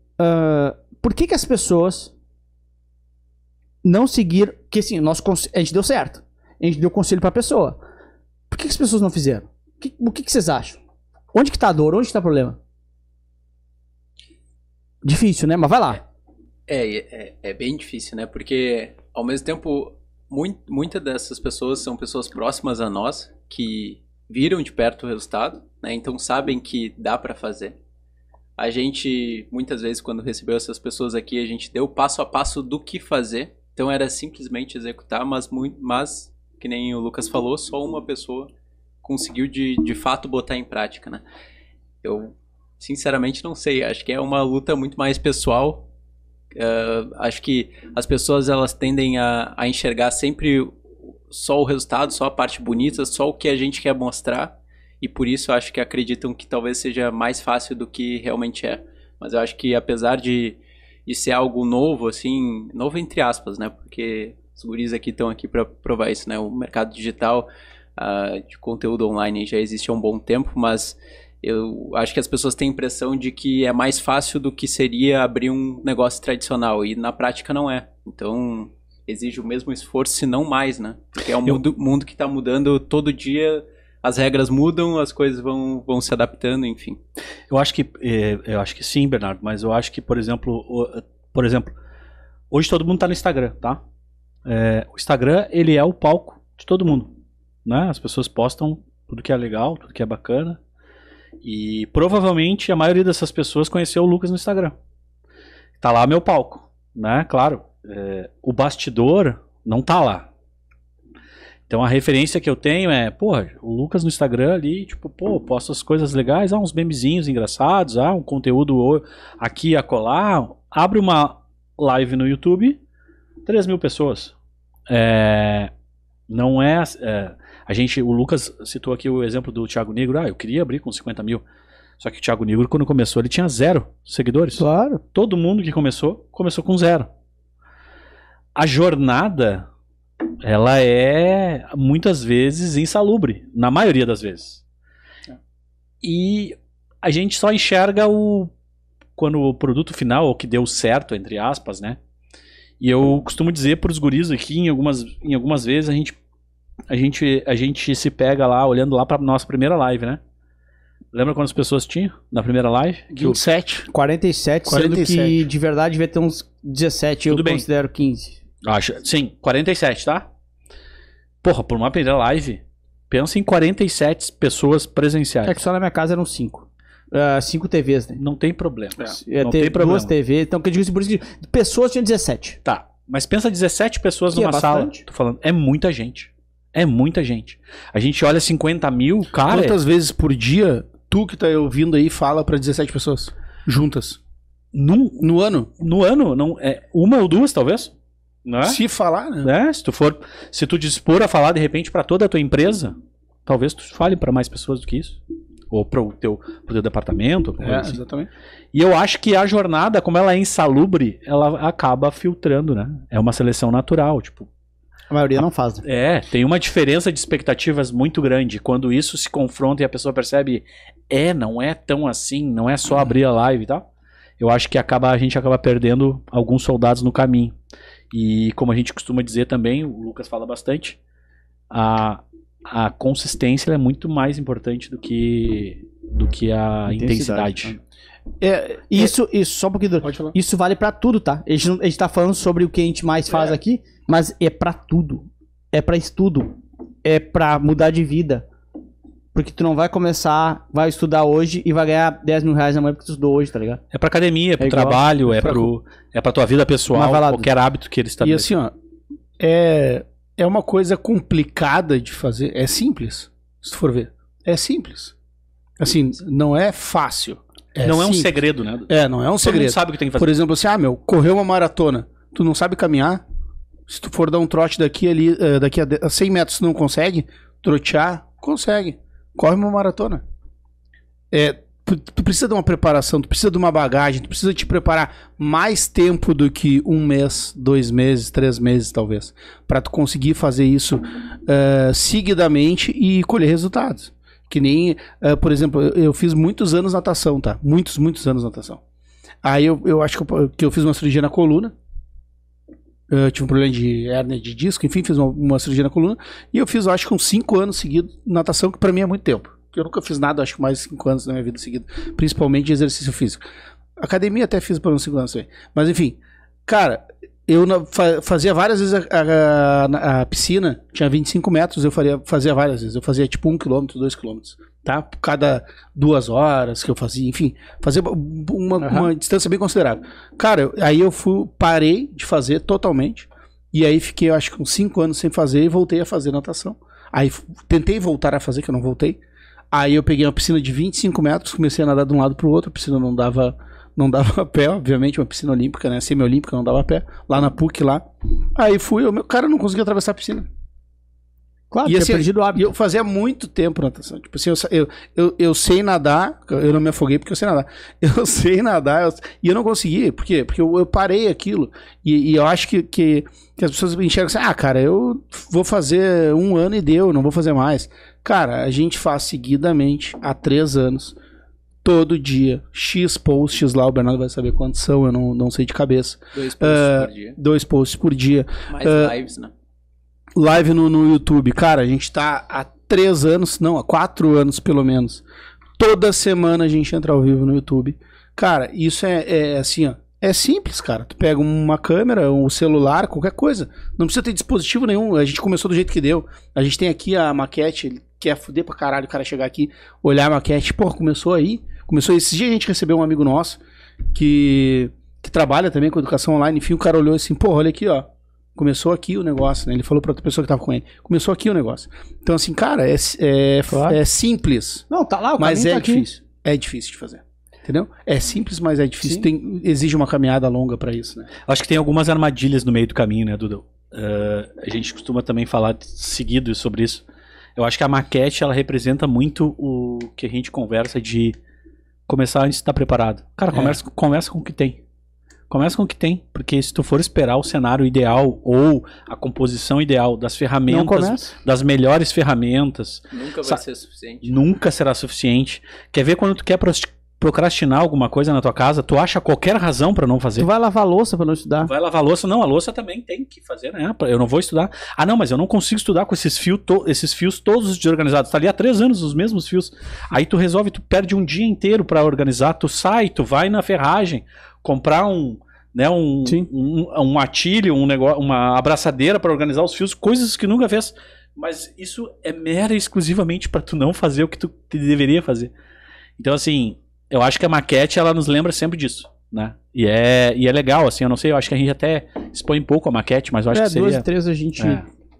por que as pessoas não seguiram... Porque assim, a gente deu certo. A gente deu conselho pra pessoa. Por que as pessoas não fizeram? O que vocês acham? Onde que tá a dor? Onde que tá o problema? Difícil, né? Mas vai lá. É bem difícil, né? Porque, ao mesmo tempo, muitas dessas pessoas são pessoas próximas a nós, que viram de perto o resultado, né? Então sabem que dá pra fazer. A gente, muitas vezes, quando recebeu essas pessoas aqui, a gente deu passo a passo do que fazer. Então era simplesmente executar, mas que nem o Lucas falou, só uma pessoa conseguiu de fato botar em prática, né? Eu, sinceramente, não sei. Acho que é uma luta muito mais pessoal. Acho que as pessoas, elas tendem a enxergar sempre só o resultado, só a parte bonita, só o que a gente quer mostrar. E por isso acho que acreditam que talvez seja mais fácil do que realmente é. Mas eu acho que apesar de ser algo novo, assim, novo entre aspas, né? Porque os guris aqui estão aqui para provar isso, né? O mercado digital de conteúdo online já existe há um bom tempo, mas eu acho que as pessoas têm a impressão de que é mais fácil do que seria abrir um negócio tradicional, e na prática não é. Então exige o mesmo esforço, se não mais, né? Porque é um mundo que está mudando todo dia. As regras mudam, as coisas vão se adaptando, enfim. Eu acho que sim, Bernardo, mas eu acho que, por exemplo, hoje todo mundo está no Instagram, tá? O Instagram, ele é o palco de todo mundo, né? As pessoas postam tudo que é legal, tudo que é bacana, e provavelmente a maioria dessas pessoas conheceu o Lucas no Instagram. Tá lá meu palco, né? Claro, o bastidor não tá lá. Então a referência que eu tenho é, porra, o Lucas no Instagram ali, tipo, pô, posta as coisas legais, uns memezinhos engraçados, um conteúdo aqui e acolá. Abre uma live no YouTube, 3.000 pessoas. Não é... o Lucas citou aqui o exemplo do Thiago Negro. Eu queria abrir com 50 mil. Só que o Thiago Negro, quando começou, ele tinha 0 seguidores. Claro. Todo mundo que começou com 0. A jornada, ela é muitas vezes insalubre, na maioria das vezes. E a gente só enxerga quando o produto final, o que deu certo, entre aspas, né? E eu costumo dizer para os guris aqui, em algumas vezes, a gente se pega lá, olhando lá para nossa primeira live, né? Lembra quantas pessoas tinha na primeira live? 27. 47, sendo que de verdade devia ter uns 17, Tudo eu bem. considero 15. Sim, 47, tá? Porra, por uma primeira live, pensa em 47 pessoas presenciais. É que só na minha casa eram 5. 5 TVs, né? Não tem problema. Ia Não ter tem problema. 2 TVs, então que eu digo assim, por isso que pessoas tinham 17. Tá, mas pensa 17 pessoas Que é numa sala. bastante. Tô falando, é muita gente. É muita gente. A gente olha 50 mil, cara. Quantas vezes por dia tu que tá ouvindo aí fala pra 17 pessoas juntas? No ano? No ano, não, uma ou duas, talvez. Né? Se falar, né? Se tu dispor a falar de repente pra toda a tua empresa, talvez tu fale pra mais pessoas do que isso. Ou pro teu departamento. Assim. Exatamente. E eu acho que a jornada, como ela é insalubre, ela acaba filtrando, né? É uma seleção natural, tipo. A maioria não faz. Né? Tem uma diferença de expectativas muito grande. Quando isso se confronta e a pessoa percebe, não é tão assim, não é só abrir a live e tal. Eu acho que a gente acaba perdendo alguns soldados no caminho. E como a gente costuma dizer também, o Lucas fala bastante, a consistência é muito mais importante do que a intensidade. Isso, só um pouquinho. Pode falar. Isso vale pra tudo, tá? A gente tá falando sobre o que a gente mais faz aqui, mas é pra tudo. É pra estudo. É pra mudar de vida. Porque tu não vai vai estudar hoje e vai ganhar 10 mil reais amanhã porque tu estudou hoje, tá ligado? É pra academia, é pro igual, trabalho, é pra tua vida pessoal, Mas vai lá, qualquer hábito que ele E estabelece. assim, ó, é uma coisa complicada de fazer. É simples, se tu for ver. É simples. Assim, não é fácil. Não é um simples. segredo, né? Não é um Todo segredo. mundo sabe o que tem que fazer. Por exemplo, assim, correu uma maratona. Tu não sabe caminhar? Se tu for dar um trote daqui a 100 metros, tu não consegue trotear? Consegue. Corre uma maratona. Tu precisa de uma preparação, tu precisa de uma bagagem, tu precisa te preparar mais tempo do que 1 mês, 2 meses, 3 meses, talvez, para tu conseguir fazer isso seguidamente e colher resultados. Que nem, por exemplo, eu fiz muitos anos natação, tá? Muitos anos natação. Aí eu acho que eu fiz uma cirurgia na coluna. Eu tive um problema de hérnia de disco, enfim, fiz uma cirurgia na coluna. E eu fiz, acho que uns 5 anos seguidos natação, que pra mim é muito tempo. Eu nunca fiz nada, acho que mais de 5 anos na minha vida seguida. Principalmente de exercício físico. Academia até fiz por uns 5 anos também. Mas enfim, cara, eu fazia várias vezes a piscina, tinha 25 metros, eu fazia várias vezes. Eu fazia tipo 1 km, 2 km, tá? Cada 2 horas que eu fazia, enfim. Fazia uma distância bem considerável. Cara, aí eu parei de fazer totalmente. E aí fiquei, eu acho que uns 5 anos sem fazer e voltei a fazer natação. Aí tentei voltar a fazer, que eu não voltei. Aí eu peguei uma piscina de 25 metros, comecei a nadar de um lado pro outro, a piscina não dava pé, obviamente, uma piscina olímpica, né, semi-olímpica, não dava pé, lá na PUC, lá. Aí meu cara não conseguia atravessar a piscina. Claro, E tinha assim, perdido o hábito. eu fazia muito tempo natação, tipo assim, eu sei nadar, eu não me afoguei porque eu sei nadar, eu sei nadar, e eu não consegui, por quê? Porque eu parei aquilo, e eu acho que as pessoas me enxergam assim, cara, eu vou fazer 1 ano e deu, não vou fazer mais. Cara, a gente faz seguidamente, há 3 anos, todo dia, X posts lá, o Bernardo vai saber quantos são, eu não sei de cabeça. 2 posts por dia. 2 posts por dia. Mais lives, né? Live no YouTube. Cara, a gente tá há 3 anos, não, há 4 anos pelo menos. Toda semana a gente entra ao vivo no YouTube. Cara, isso é assim, ó. É simples, cara. Tu pega uma câmera, um celular, qualquer coisa. Não precisa ter dispositivo nenhum. A gente começou do jeito que deu. A gente tem aqui a maquete. Ele quer fuder pra caralho o cara chegar aqui, olhar a maquete. Pô, começou aí. Esses dias a gente recebeu um amigo nosso que que trabalha também com educação online, enfim, o cara olhou assim, pô, olha aqui, ó. Começou aqui o negócio, né? Ele falou pra outra pessoa que tava com ele. Começou aqui o negócio. Então, assim, cara, é simples. Não, tá lá, o mas caminho é tá aqui. difícil. É difícil de fazer. Entendeu? É simples, mas é difícil. Exige uma caminhada longa pra isso, né? Acho que tem algumas armadilhas no meio do caminho, né, Dudu? A gente costuma também falar seguido sobre isso. Eu acho que a maquete, ela representa muito o que a gente conversa de começar antes de estar preparado. Cara, conversa com o que tem. Começa com o que tem, porque se tu for esperar o cenário ideal ou a composição ideal das ferramentas, das melhores ferramentas, Nunca vai ser suficiente. Nunca será suficiente. Quer ver quando tu quer procrastinar alguma coisa na tua casa, tu acha qualquer razão pra não fazer? Tu vai lavar a louça pra não estudar. Vai lavar a louça? Não, a louça também tem que fazer, né? Eu não vou estudar. Ah, não, mas eu não consigo estudar com esses fios todos desorganizados. Tá ali há 3 anos os mesmos fios. Aí tu resolve, tu perde um dia inteiro pra organizar, tu sai, tu vai na ferragem, comprar um atilho, um negócio, uma abraçadeira pra organizar os fios, coisas que nunca fez. Mas isso é mera e exclusivamente pra tu não fazer o que tu deveria fazer. Então, assim, eu acho que a maquete, ela nos lembra sempre disso, né? E é legal, assim, eu não sei, eu acho que a gente até expõe pouco a maquete, mas eu acho que seria... 2, 3 a gente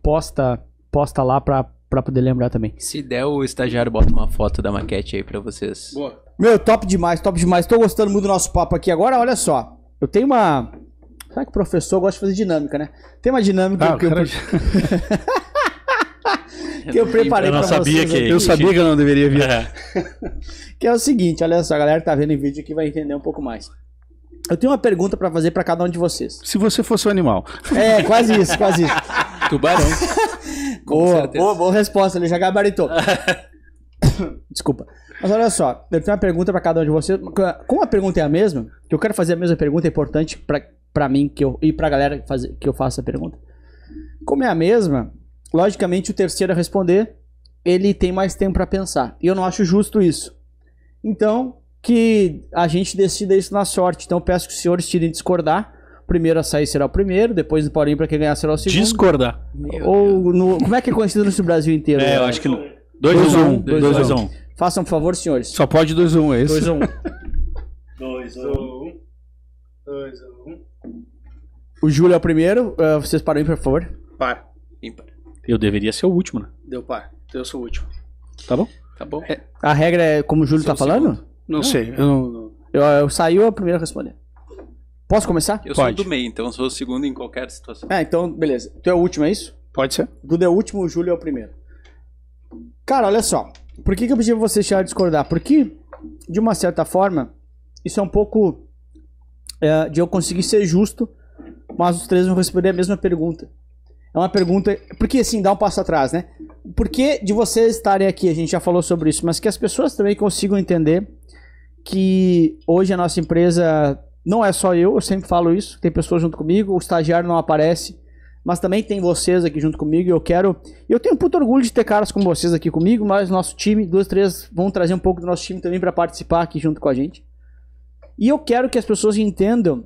posta lá pra poder lembrar também. Se der, o estagiário bota uma foto da maquete aí pra vocês. Boa. Meu, top demais, top demais. Tô gostando muito do nosso papo aqui. Agora, olha só, eu tenho uma... Sabe que o professor gosta de fazer dinâmica, né? Tem uma dinâmica que eu preparei pra vocês. Eu sabia que eu não deveria vir. Que é o seguinte, olha só, a galera que tá vendo em vídeo aqui vai entender um pouco mais. Eu tenho uma pergunta pra fazer pra cada um de vocês. Se você fosse um animal. É, quase isso, quase isso. Tubarão. Boa resposta, ele já gabaritou. Desculpa. Mas olha só, eu tenho uma pergunta pra cada um de vocês. Como a pergunta é a mesma, que eu quero fazer a mesma pergunta, é importante pra mim e pra galera que eu faça a pergunta. Como é a mesma, logicamente o terceiro a responder, ele tem mais tempo pra pensar. E eu não acho justo isso. Então, que a gente decida isso na sorte. Então, eu peço que os senhores tirem discordar. O primeiro a sair será o primeiro, depois do Paulinho pra quem ganhar será o segundo. Discordar. Como é que é conhecido no Brasil inteiro? Eu acho que 2-1. 2-1. Façam por favor, senhores. Só pode 2-1, é isso? 2-1. O Júlio é o primeiro. Vocês param aí, por favor. Par. Ímpar. Eu deveria ser o último, né? Deu par. Eu sou o último. Tá bom? Tá bom? A regra é como o Júlio tá falando? Não sei. Eu Eu saiu a primeira a responder. Posso começar? Eu sou do meio, então sou o segundo em qualquer situação. Então, beleza. Tu é o último, é isso? Pode ser. O Dudu é o último, o Júlio é o primeiro. Cara, olha só. Por que eu pedi pra você deixar de discordar? Porque, de uma certa forma, isso é um pouco de eu conseguir ser justo, mas os três vão responder a mesma pergunta. É uma pergunta... Porque, assim, dá um passo atrás, né? Por que de vocês estarem aqui? A gente já falou sobre isso, mas que as pessoas também consigam entender que hoje a nossa empresa não é só eu sempre falo isso, tem pessoas junto comigo, o estagiário não aparece, mas também tem vocês aqui junto comigo e eu tenho um puto orgulho de ter caras como vocês aqui comigo, mas nosso time, 2, 3 vão trazer um pouco do nosso time também para participar aqui junto com a gente. E eu quero que as pessoas entendam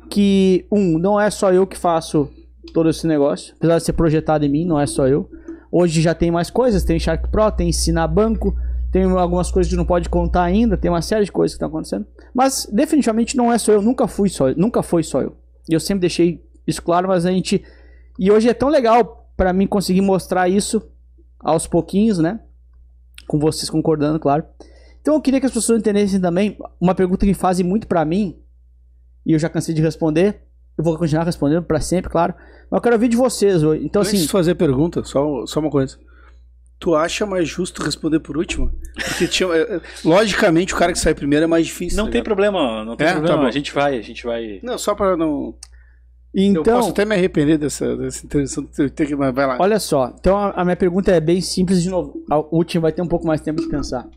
que, não é só eu que faço todo esse negócio, apesar de ser projetado em mim, não é só eu. Hoje já tem mais coisas, tem Shark Pro, tem Ensina Banco, tem algumas coisas que não pode contar ainda, tem uma série de coisas que estão acontecendo. Mas definitivamente não é só eu, nunca foi só eu. E eu sempre deixei isso claro, mas a gente... E hoje é tão legal pra mim conseguir mostrar isso aos pouquinhos, né? Com vocês concordando, claro. Então eu queria que as pessoas entendessem também uma pergunta que fazem muito pra mim, e eu já cansei de responder, eu vou continuar respondendo pra sempre, claro. Mas eu quero ouvir de vocês hoje. Então, antes de fazer pergunta, só uma coisa. Tu acha mais justo responder por último? Porque logicamente o cara que sai primeiro é mais difícil. Não tem problema, não tem problema. Tá, a gente vai. Não, só pra não... Então, eu posso até me arrepender dessa intervenção, mas vai lá. Olha só, então a minha pergunta é bem simples de novo. A última vai ter um pouco mais tempo de pensar.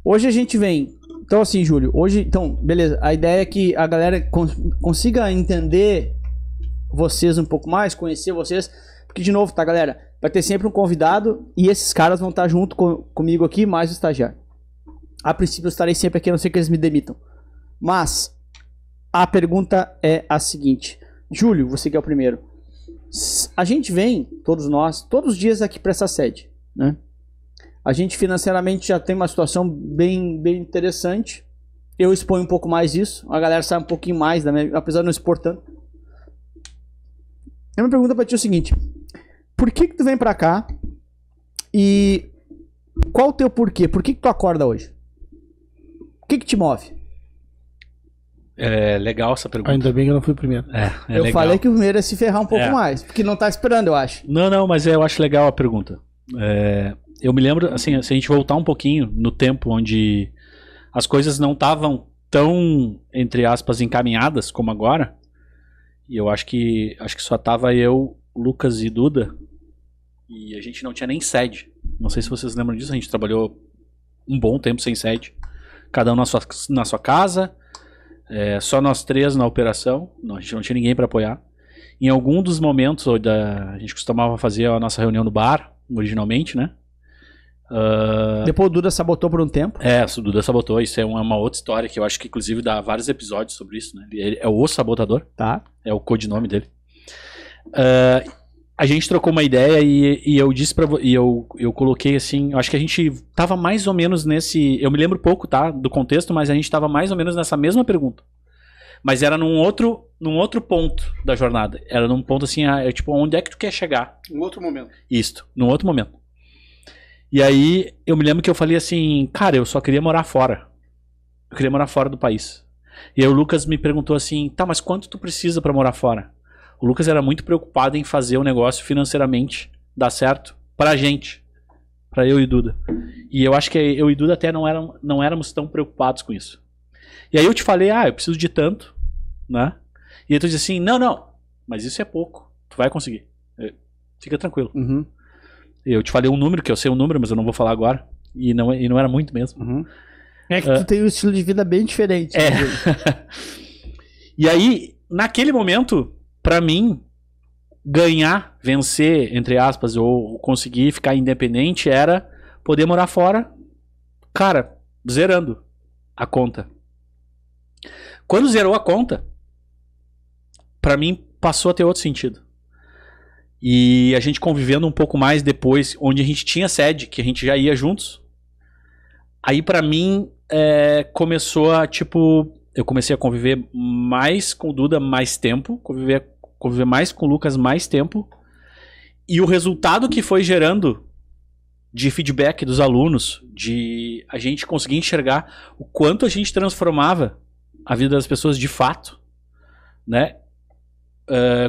Hoje a gente vem... Então assim, Júlio, então, beleza. A ideia é que a galera consiga entender vocês um pouco mais, conhecer vocês. Porque, de novo, tá, galera? Vai ter sempre um convidado e esses caras vão estar junto comigo aqui, mais o estagiário. A princípio eu estarei sempre aqui, a não ser que eles me demitam. Mas a pergunta é a seguinte. Júlio, você que é o primeiro. A gente vem, todos nós, todos os dias aqui para essa sede, né? A gente financeiramente já tem uma situação bem interessante. Eu exponho um pouco mais isso, a galera sabe um pouquinho mais, apesar de não expor tanto. A minha pergunta pra ti é o seguinte: por que tu vem pra cá e qual o teu porquê? Por que tu acorda hoje? O que te move? É legal essa pergunta. Ainda bem que eu não fui o primeiro. Eu legal. falei que o primeiro é se ferrar um pouco mais, porque não tá esperando, eu acho. Não, mas eu acho legal a pergunta. Eu me lembro, assim, se a gente voltar um pouquinho no tempo onde as coisas não estavam tão, entre aspas, encaminhadas como agora, e eu acho que só tava eu, Lucas e Duda, e a gente não tinha nem sede. Não sei se vocês lembram disso, a gente trabalhou um bom tempo sem sede, cada um na sua casa, só nós três na operação, a gente não tinha ninguém para apoiar. Em algum dos momentos a gente costumava fazer a nossa reunião no bar, originalmente, né? Depois o Duda sabotou por um tempo. O Duda sabotou, isso é uma outra história que eu acho que inclusive dá vários episódios sobre isso, né? Ele é o sabotador, tá? É o codinome dele. A gente trocou uma ideia e eu disse eu coloquei assim, eu acho que a gente tava mais ou menos nesse, eu me lembro pouco, tá, do contexto, mas a gente tava mais ou menos nessa mesma pergunta. Mas era num outro ponto da jornada. Era num ponto assim, tipo, onde é que tu quer chegar? Um outro momento. Isso, num outro momento. E aí, eu me lembro que eu falei assim, cara, eu só queria morar fora. Eu queria morar fora do país. E aí o Lucas me perguntou assim, tá, mas quanto tu precisa pra morar fora? O Lucas era muito preocupado em fazer o negócio financeiramente dar certo pra gente. Pra eu e Duda. E eu acho que eu e Duda até não éramos tão preocupados com isso. E aí eu te falei, eu preciso de tanto, né? E aí tu disse assim, não, mas isso é pouco. Tu vai conseguir. Fica tranquilo. Uhum. Eu te falei um número, que eu sei um número, mas eu não vou falar agora. E não era muito mesmo. Uhum. É que tu tem um estilo de vida bem diferente. E aí, naquele momento, pra mim, ganhar, vencer, entre aspas, ou conseguir ficar independente, era poder morar fora, cara, zerando a conta. Quando zerou a conta, pra mim, passou a ter outro sentido. E a gente convivendo um pouco mais depois, onde a gente tinha sede, que a gente já ia juntos. Aí pra mim, começou a, tipo, eu comecei a conviver mais com o Duda mais tempo, conviver mais com o Lucas mais tempo. E o resultado que foi gerando de feedback dos alunos, de a gente conseguir enxergar o quanto a gente transformava a vida das pessoas de fato, né?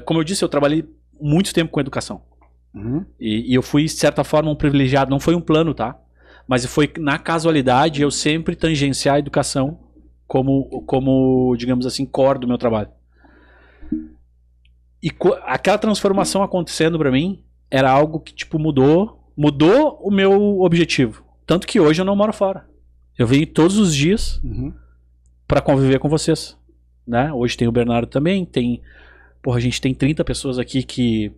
Como eu disse, eu trabalhei muito tempo com educação. Uhum. E eu fui, de certa forma, um privilegiado. Não foi um plano, tá? Mas foi na casualidade eu sempre tangenciar a educação como, digamos assim, core do meu trabalho. E aquela transformação acontecendo pra mim era algo que, tipo, mudou o meu objetivo. Tanto que hoje eu não moro fora. Eu venho todos os dias pra conviver com vocês, né? Hoje tem o Bernardo também, a gente tem 30 pessoas aqui que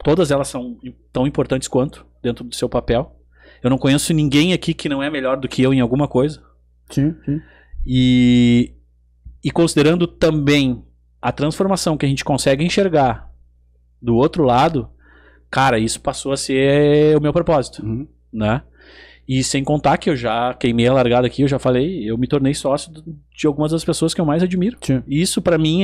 todas elas são tão importantes quanto dentro do seu papel. Eu não conheço ninguém aqui que não é melhor do que eu em alguma coisa. Sim. E considerando também a transformação que a gente consegue enxergar do outro lado, cara, isso passou a ser o meu propósito, né? E sem contar que eu já queimei a largada aqui, eu já falei, eu me tornei sócio de algumas das pessoas que eu mais admiro. Sim. E isso pra mim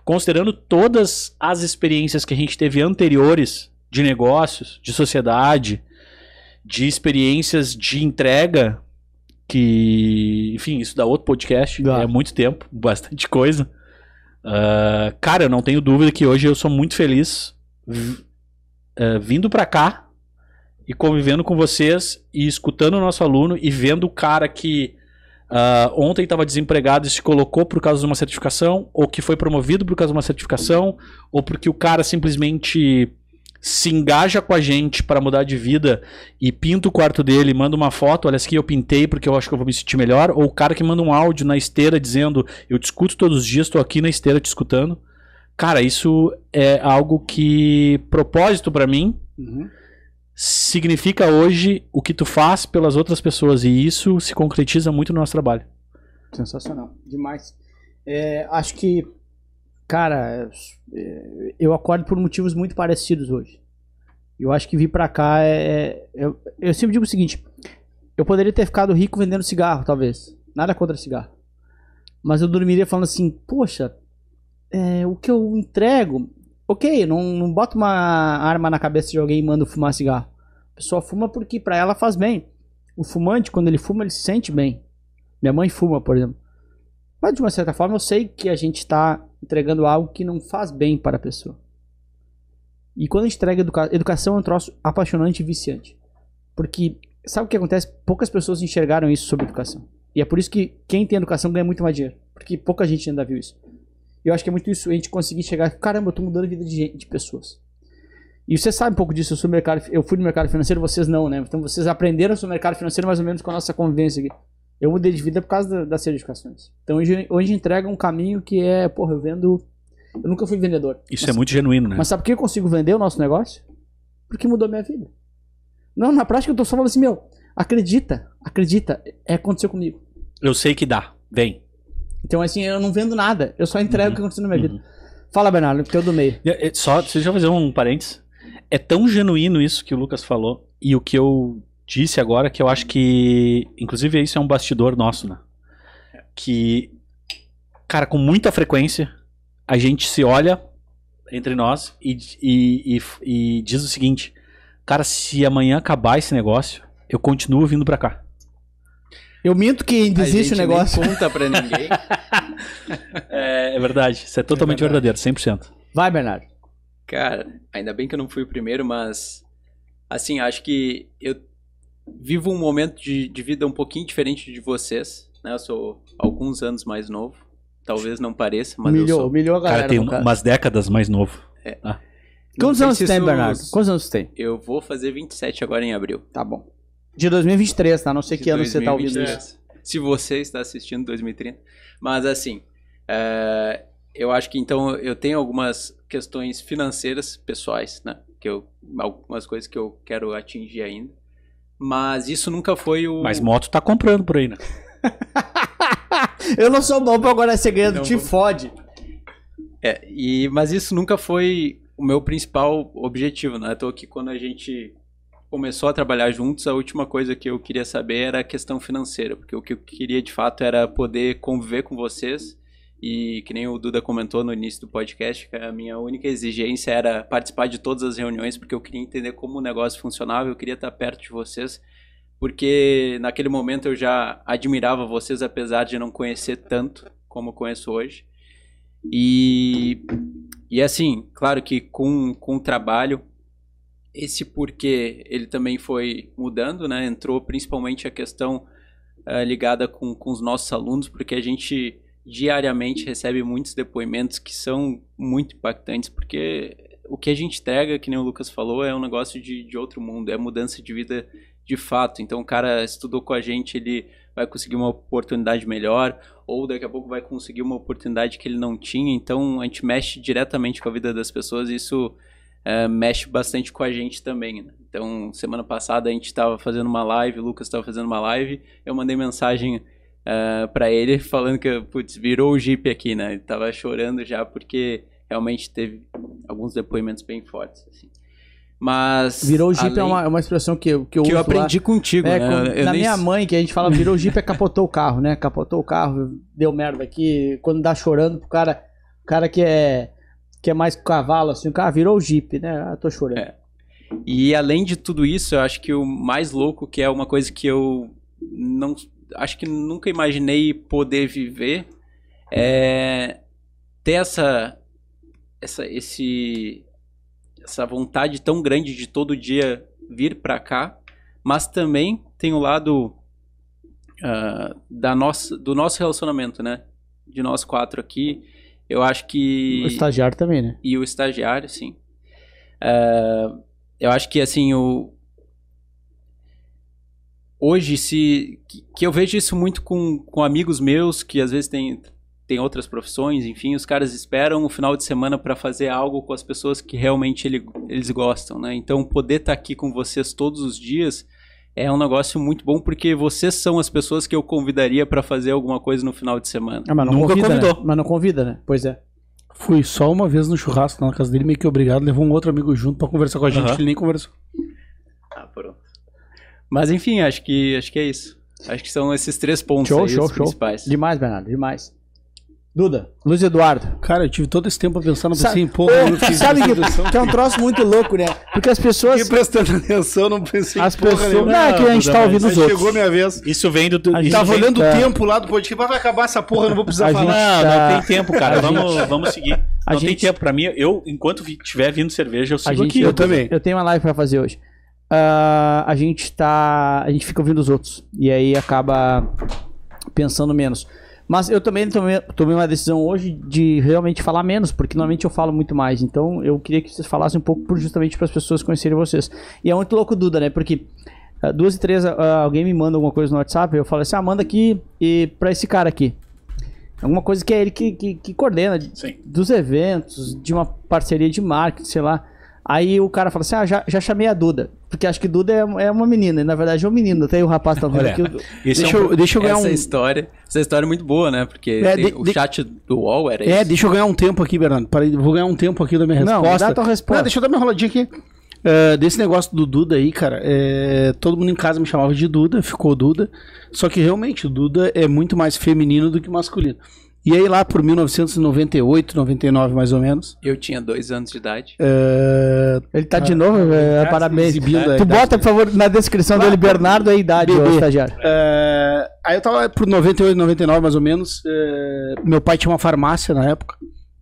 considerando todas as experiências que a gente teve anteriores de negócios, de sociedade, de experiências de entrega, que, enfim, isso dá outro podcast, é muito tempo, bastante coisa. Cara, eu não tenho dúvida que hoje eu sou muito feliz vindo pra cá e convivendo com vocês e escutando o nosso aluno e vendo o cara que ontem estava desempregado e se colocou por causa de uma certificação, ou que foi promovido por causa de uma certificação, ou porque o cara simplesmente se engaja com a gente para mudar de vida e pinta o quarto dele, manda uma foto, olha, essa aqui eu pintei porque eu acho que eu vou me sentir melhor, ou o cara que manda um áudio na esteira dizendo, eu te escuto todos os dias, estou aqui na esteira te escutando. Cara, isso é algo que, propósito para mim, significa hoje o que tu faz pelas outras pessoas, e isso se concretiza muito no nosso trabalho. Sensacional, demais. Acho que, cara, eu acordo por motivos muito parecidos hoje. Eu acho que vir pra cá eu sempre digo o seguinte, eu poderia ter ficado rico vendendo cigarro, talvez. Nada contra cigarro. Mas eu dormiria falando assim, poxa, o que eu entrego... Ok, não bota uma arma na cabeça de alguém e manda fumar cigarro. A pessoa fuma porque pra ela faz bem. O fumante, quando ele fuma, ele se sente bem. Minha mãe fuma, por exemplo. Mas de uma certa forma eu sei que a gente está entregando algo que não faz bem para a pessoa. E quando a gente entrega educação é um troço apaixonante e viciante. Porque, sabe o que acontece? Poucas pessoas enxergaram isso sobre educação. E é por isso que quem tem educação ganha muito mais dinheiro. Porque pouca gente ainda viu isso. E eu acho que é muito isso, a gente conseguir chegar... Caramba, eu tô mudando a vida de pessoas. E você sabe um pouco disso, eu fui no mercado financeiro, vocês não, né? Então vocês aprenderam sobre o mercado financeiro mais ou menos com a nossa convivência aqui. Eu mudei de vida por causa das certificações. Então hoje entrega um caminho que é... Porra, eu vendo... Eu nunca fui vendedor. Isso é muito genuíno, né? Mas sabe por que eu consigo vender o nosso negócio? Porque mudou a minha vida. Não, na prática eu tô só falando assim, acredita, aconteceu comigo. Eu sei que dá, vem. Então assim, eu não vendo nada, eu só entrego o que aconteceu na minha vida. Fala, Bernardo, teu do meio. Deixa eu fazer um parênteses. É tão genuíno isso que o Lucas falou, e o que eu disse agora, que eu acho que, inclusive isso é um bastidor nosso, né? Que, cara, com muita frequência, a gente se olha entre nós e diz o seguinte, cara, se amanhã acabar esse negócio, eu continuo vindo pra cá. Eu minto que ainda existe o negócio. Nem conta pra ninguém. É verdade, isso é totalmente verdadeiro, 100%. Vai, Bernardo. Cara, ainda bem que eu não fui o primeiro, mas assim, acho que eu vivo um momento de vida um pouquinho diferente de vocês, né? Eu sou alguns anos mais novo, talvez não pareça, mas eu sou... Humilhou a galera. Cara, tem umas décadas mais novo. Quantos anos você tem, Bernardo? Quantos anos você tem? Eu vou fazer 27 agora em abril. Tá bom. De 2023, tá? Não sei que ano você tá ouvindo isso. Se você está assistindo 2030. Mas assim, eu acho que então eu tenho algumas questões financeiras pessoais, né? Algumas coisas que eu quero atingir ainda. Mas isso nunca foi o... Mas moto tá comprando por aí, né? Eu não sou bom pra agora segredo, te fode. Mas isso nunca foi o meu principal objetivo, né? Eu tô aqui quando a gente começou a trabalhar juntos, a última coisa que eu queria saber era a questão financeira, porque o que eu queria de fato era poder conviver com vocês e, que nem o Duda comentou no início do podcast, que a minha única exigência era participar de todas as reuniões, porque eu queria entender como o negócio funcionava, eu queria estar perto de vocês, porque naquele momento eu já admirava vocês, apesar de não conhecer tanto como eu conheço hoje. E assim, claro que com o trabalho, esse porquê ele também foi mudando, né? Entrou principalmente a questão ligada com os nossos alunos, porque a gente diariamente recebe muitos depoimentos que são muito impactantes, porque o que a gente entrega, que nem o Lucas falou, é um negócio de outro mundo, é mudança de vida de fato. Então o cara estudou com a gente, ele vai conseguir uma oportunidade melhor, ou daqui a pouco vai conseguir uma oportunidade que ele não tinha. Então a gente mexe diretamente com a vida das pessoas, e isso mexe bastante com a gente também, né? Então semana passada a gente estava fazendo uma live, o Lucas estava fazendo uma live, eu mandei mensagem para ele falando que, putz, virou o Jeep aqui, né? Ele tava chorando já porque realmente teve alguns depoimentos bem fortes, assim. Mas virou o Jeep é uma expressão que eu uso aprendi contigo, né? Na minha mãe, que a gente fala virou o Jeep, capotou o carro, né? Capotou o carro, deu merda aqui. Quando dá chorando pro cara que é mais cavalo, assim, o cara virou o Jeep, né? Ah, tô chorando. E além de tudo isso, eu acho que o mais louco, que é uma coisa que eu não... acho que nunca imaginei poder viver, é ter essa vontade tão grande de todo dia vir pra cá, mas também tem o lado do nosso relacionamento, né? De nós 4 aqui, eu acho que... O estagiário também, né? E o estagiário, sim. Eu acho que, assim, hoje, que eu vejo isso muito com amigos meus, que às vezes tem outras profissões, enfim, os caras esperam o final de semana para fazer algo com as pessoas que realmente eles gostam, né? Então, poder estar aqui com vocês todos os dias é um negócio muito bom, porque vocês são as pessoas que eu convidaria para fazer alguma coisa no final de semana. Mas nunca convidou. Né? Mas não convida, né? Pois é. Fui só uma vez no churrasco na casa dele, meio que obrigado, levou um outro amigo junto para conversar com a gente, que ele nem conversou. Pronto. Mas enfim, acho que é isso. Acho que são esses 3 pontos os principais. Demais, Bernardo, demais. Duda, Luiz Eduardo. Cara, eu tive todo esse tempo pensando assim, sabe que é um troço muito louco, né? Porque as pessoas... Fiquei prestando atenção, não pensei as pessoas... Não, é que a gente tá ouvindo os outros. Chegou minha vez. Isso vem do... A gente tava olhando o tempo lá do podcast, vai acabar essa porra, não vou precisar falar. Não tem tempo, cara. Vamos seguir. Não tem tempo pra mim. Enquanto tiver vindo cerveja, eu sigo aqui. Eu também. Eu tenho uma live pra fazer hoje. A gente fica ouvindo os outros. E aí acaba pensando menos. Mas eu também tomei uma decisão hoje de realmente falar menos, porque normalmente eu falo muito mais. Então eu queria que vocês falassem um pouco justamente para as pessoas conhecerem vocês. E é muito louco, Duda, né? Porque 2 e 3 alguém me manda alguma coisa no WhatsApp, eu falo assim, manda aqui e para esse cara aqui. Alguma coisa que é ele que coordena dos eventos, de uma parceria de marketing, sei lá. Aí o cara fala assim, já chamei a Duda. Porque acho que Duda é uma menina, e na verdade é um menino. Até o rapaz tá vendo aqui. Deixa eu ganhar essa história é muito boa, né? Porque o chat do UOL era isso. Deixa eu ganhar um tempo aqui, Bernardo. Vou ganhar um tempo aqui da minha resposta. Não, dá a tua resposta. Deixa eu dar minha roladinha aqui. Desse negócio do Duda aí, cara, todo mundo em casa me chamava de Duda, ficou Duda. Só que realmente o Duda é muito mais feminino do que masculino. E aí lá por 1998, 99 mais ou menos. Eu tinha 2 anos de idade. Ele tá de novo, parabéns. Tu bota, por favor, na descrição dele, Bernardo, a idade, ô estagiário. Aí eu tava por 98, 99 mais ou menos. Meu pai tinha uma farmácia na época.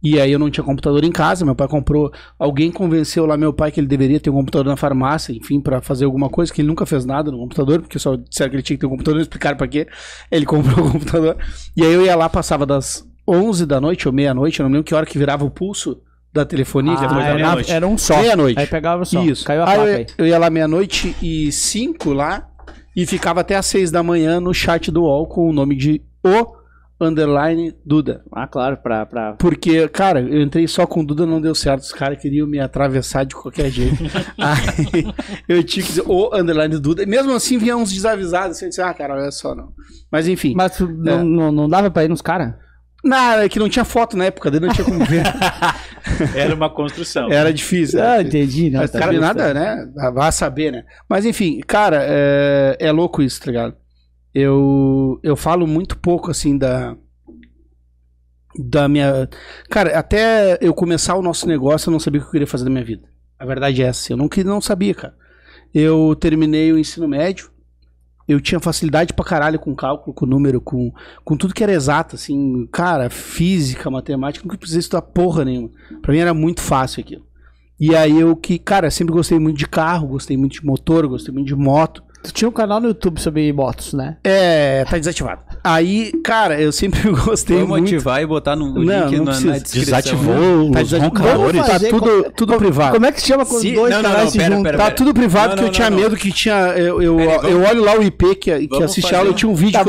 E aí eu não tinha computador em casa, meu pai comprou, alguém convenceu lá meu pai que ele deveria ter um computador na farmácia, enfim, pra fazer alguma coisa, que ele nunca fez nada no computador, porque só disseram que ele tinha que ter um computador, não explicaram pra quê, ele comprou o computador, e aí eu ia lá, passava das 11 da noite ou meia-noite, eu não lembro que hora que virava o pulso da telefonia, era um só, meia-noite. Aí pegava só, isso. Caiu a placa aí. Eu ia lá 00:05 lá, e ficava até às 6 da manhã no chat do UOL com o nome de Duda. Claro, Porque, cara, eu entrei só com Duda, não deu certo. Os caras queriam me atravessar de qualquer jeito. Aí eu tinha que dizer Duda. E mesmo assim vinham uns desavisados. Assim, eu disse, cara, olha só, não. Mas enfim. Mas não dava pra ir nos caras? Não, é que não tinha foto na época, daí não tinha como ver. Era uma construção. Era difícil. Entendi. Mas cara, nada, né? Vai saber, né? Mas enfim, cara, é louco isso, tá ligado? Eu falo muito pouco, assim, da minha... Cara, até eu começar o nosso negócio, eu não sabia o que eu queria fazer da minha vida. A verdade é essa, eu não sabia, cara. Eu terminei o ensino médio, eu tinha facilidade pra caralho com cálculo, com número, com tudo que era exato, assim, cara, física, matemática, nunca precisei estudar porra nenhuma. Pra mim era muito fácil aquilo. E aí cara, sempre gostei muito de carro, gostei muito de motor, gostei muito de moto. Tu tinha um canal no YouTube sobre motos, né? Tá desativado. Aí, cara, eu sempre gostei muito... Vamos ativar e botar no link na descrição. Desativou os roncadores, tá tudo privado. Como é que se chama quando dois canais se juntam? Tá tudo privado, porque eu tinha medo que tinha... Eu olho lá o IP que assiste a aula, eu tinha um vídeo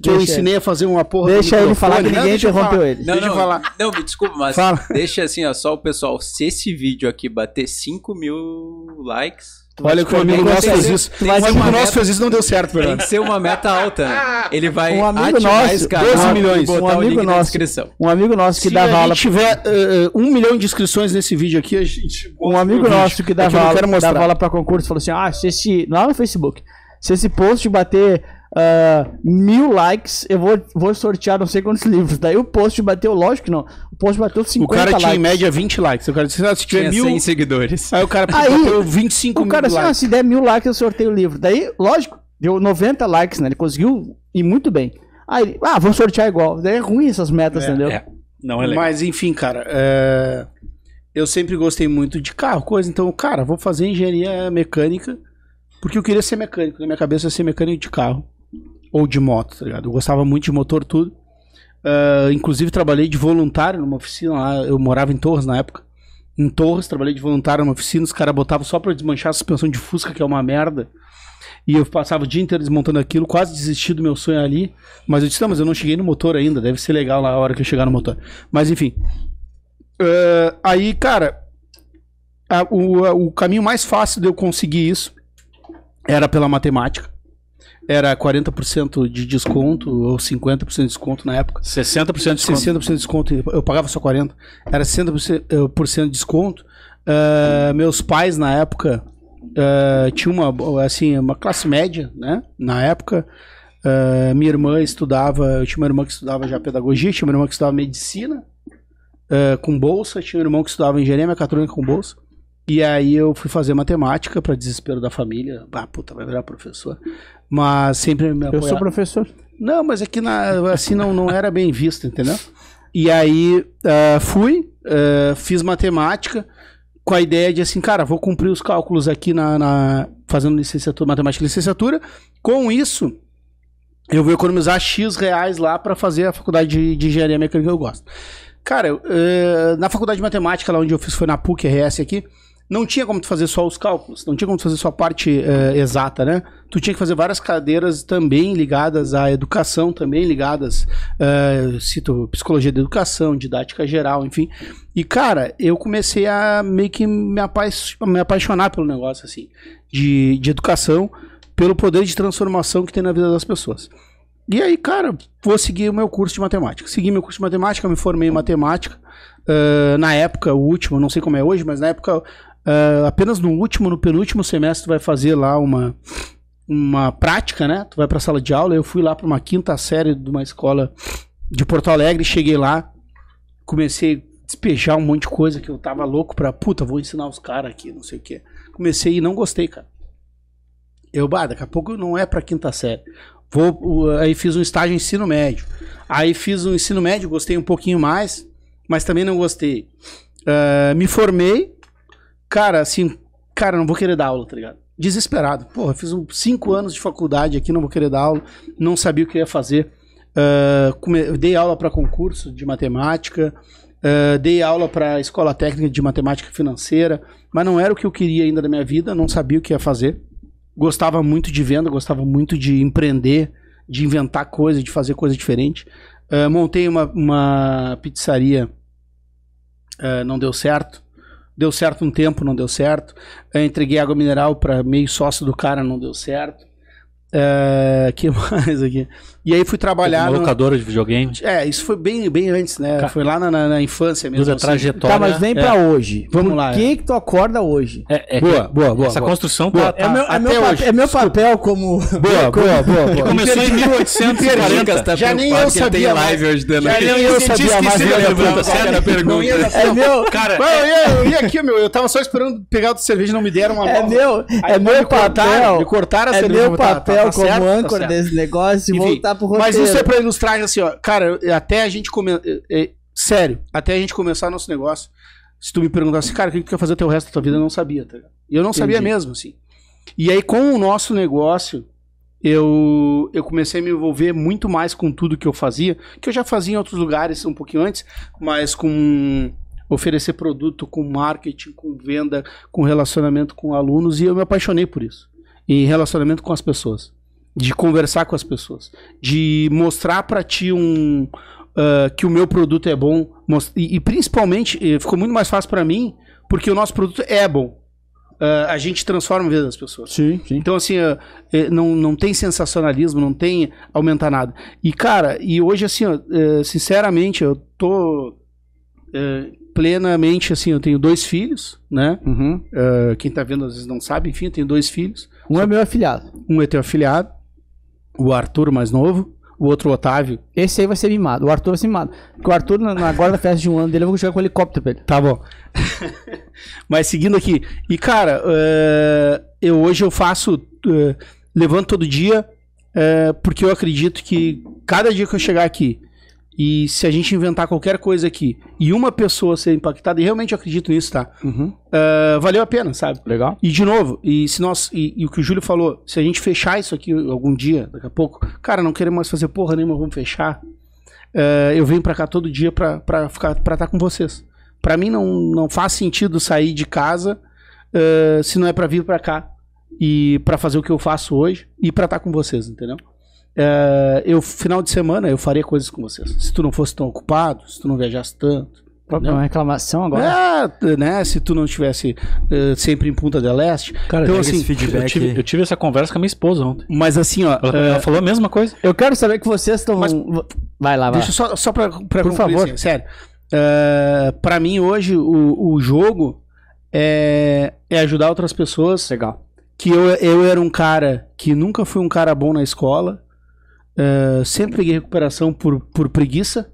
que eu ensinei a fazer uma porra... Deixa ele falar que ninguém interrompeu ele. Deixa eu falar. Não, me desculpa, mas deixa assim, ó, só o pessoal, se esse vídeo aqui bater 5.000 likes... Olha que o amigo nosso fez isso. Um amigo nosso fez isso e não deu certo, Tem que ser uma meta alta, né? Ele vai ativar esse canal 12 milhões. e botar o link na descrição. Um amigo nosso que dava aula... Se a gente tiver 1 milhão de inscrições nesse vídeo aqui, a gente... Um amigo nosso que dava aula pra concurso falou assim, lá no Facebook, se esse post bater 1.000 likes, eu vou sortear não sei quantos livros. Daí o post bateu, lógico que não. O post bateu 50 likes. O cara tinha em média 20 likes. O cara disse, se tiver 1.000 seguidores. Aí o cara bateu 25 mil likes. O cara se der 1.000 likes, eu sorteio o livro. Daí, lógico, deu 90 likes, né? Ele conseguiu ir muito bem. Aí, vou sortear igual. Daí é ruim essas metas, entendeu? Não é legal. Mas enfim, cara, eu sempre gostei muito de carro, coisa. Então, cara, vou fazer engenharia mecânica porque eu queria ser mecânico. Na minha cabeça, eu ia ser mecânico de carro. Ou de moto, tá ligado? Eu gostava muito de motor, tudo. Inclusive, trabalhei de voluntário numa oficina lá. Eu morava em Torres na época. Em Torres, trabalhei de voluntário numa oficina. Os caras botavam só pra desmanchar a suspensão de Fusca, que é uma merda. E eu passava o dia inteiro desmontando aquilo. Quase desisti do meu sonho ali. Mas eu disse, mas eu não cheguei no motor ainda. Deve ser legal lá a hora que eu chegar no motor. Mas enfim. Aí, cara, o caminho mais fácil de eu conseguir isso era pela matemática. Era 40% de desconto, ou 50% de desconto na época. 60% de desconto. 60% de desconto, eu pagava só 40%. Era 60% de desconto. Meus pais, na época, tinham uma classe média, né? Na época. Minha irmã estudava, eu tinha uma irmã que estudava já pedagogia, tinha uma irmã que estudava medicina, com bolsa, tinha um irmão que estudava engenharia mecatrônica com bolsa. E aí eu fui fazer matemática para desespero da família. Puta, vai virar professor. Mas sempre me apoiaram. Eu sou professor. Não, mas é que assim não era bem visto, entendeu? E aí fiz matemática com a ideia de assim, cara, vou cumprir os cálculos aqui fazendo licenciatura, matemática e licenciatura. Com isso, eu vou economizar X reais lá para fazer a faculdade de engenharia mecânica que eu gosto. Cara, na faculdade de matemática, lá onde eu fiz, foi na PUC RS aqui, não tinha como tu fazer só os cálculos, não tinha como tu fazer só a parte exata, né? Tu tinha que fazer várias cadeiras também ligadas à educação, também ligadas, cito psicologia da educação, didática geral, enfim. E, cara, eu comecei a meio que me apaixonar pelo negócio, assim, de educação, pelo poder de transformação que tem na vida das pessoas. E aí, cara, vou seguir o meu curso de matemática. Segui meu curso de matemática, me formei em matemática. Na época, o último, não sei como é hoje, mas na época, apenas no penúltimo semestre, tu vai fazer lá uma prática, né? Tu vai pra sala de aula. Eu fui lá pra uma 5ª série de uma escola de Porto Alegre, cheguei lá, comecei a despejar um monte de coisa que eu tava louco pra, vou ensinar os caras aqui, não sei o quê. Comecei e não gostei, cara. Daqui a pouco não é pra 5ª série. Aí fiz um estágio em ensino médio. Aí fiz um ensino médio, gostei um pouquinho mais, mas também não gostei. Me formei, cara, assim, não vou querer dar aula, tá ligado? Desesperado. Porra, fiz 5 anos de faculdade aqui, não vou querer dar aula, não sabia o que ia fazer. Dei aula para concurso de matemática, dei aula para escola técnica de matemática financeira, mas não era o que eu queria ainda da minha vida, não sabia o que ia fazer. Gostava muito de venda, gostava muito de empreender, de inventar coisas, de fazer coisa diferente. Montei uma pizzaria, não deu certo. Deu certo um tempo, não deu certo. Entreguei água mineral para meio sócio do cara, não deu certo. Que mais aqui? E aí fui trabalhar... Uma locadora de videogame. Isso foi bem antes, né? Foi lá na infância mesmo. Assim. Trajetória. Tá, mas vem pra hoje. Vamos lá. Por que tu acorda hoje? Boa. Essa construção é meu papel como... Boa. Que começou em 1840. Já nem eu sabia mais. Já nem eu sabia mais. É meu... Cara, eu ia aqui, eu tava só esperando pegar outra cerveja e não me deram uma nova. É meu papel. Me cortaram a cerveja. É meu papel como âncora desse negócio e voltar pro roteiro. Mas isso é pra ilustrar, assim, ó, cara, até a gente sério, até a gente começar nosso negócio, se tu me perguntasse, cara, o que tu quer fazer até o resto da tua vida, eu não sabia, tá ligado? E eu não sabia mesmo, assim. E aí, com o nosso negócio, eu comecei a me envolver muito mais com tudo que eu fazia, que eu já fazia em outros lugares um pouquinho antes, mas com oferecer produto, com marketing, com venda, com relacionamento com alunos, e eu me apaixonei por isso. E relacionamento com as pessoas. De conversar com as pessoas, de mostrar pra ti que o meu produto é bom, e principalmente ficou muito mais fácil pra mim porque o nosso produto é bom. A gente transforma a vida das pessoas. Sim. Então assim, não tem sensacionalismo, não tem aumentar nada. E cara, hoje assim, sinceramente, eu tô plenamente assim, eu tenho 2 filhos, né? Quem tá vendo às vezes não sabe, enfim, eu tenho 2 filhos. Um é meu afilhado. Um é teu afilhado. O Arthur, mais novo. O outro, o Otávio. Esse aí vai ser mimado. O Arthur vai ser mimado. Porque o Arthur, agora na festa de 1 ano dele, eu vou jogar com o helicóptero pra ele. Tá bom. Mas seguindo aqui. E, cara, hoje eu faço... levanto todo dia, porque eu acredito que cada dia que eu chegar aqui, e se a gente inventar qualquer coisa aqui, e uma pessoa ser impactada, e realmente eu acredito nisso, tá? Valeu a pena, sabe? Legal. E de novo, e o que o Júlio falou, se a gente fechar isso aqui algum dia, daqui a pouco, cara, não queremos mais fazer porra nenhuma, vamos fechar. Eu venho pra cá todo dia pra estar com vocês. Pra mim não faz sentido sair de casa se não é pra vir pra cá e pra fazer o que eu faço hoje e pra estar com vocês, entendeu? Final de semana eu faria coisas com vocês. Se tu não fosse tão ocupado, se tu não viajasse tanto. Uma reclamação agora? Né? Se tu não estivesse sempre em Punta del Este. Cara, então, assim, esse feedback eu tive essa conversa com a minha esposa ontem. Mas assim, ó. Ela falou a mesma coisa. Eu quero saber que vocês estão. Vai lá, vai. Deixa só pra por concluir, favor. Assim, sério. Pra mim, hoje, o jogo é ajudar outras pessoas. Legal. Que eu era um cara que nunca fui um cara bom na escola. sempre peguei recuperação por preguiça.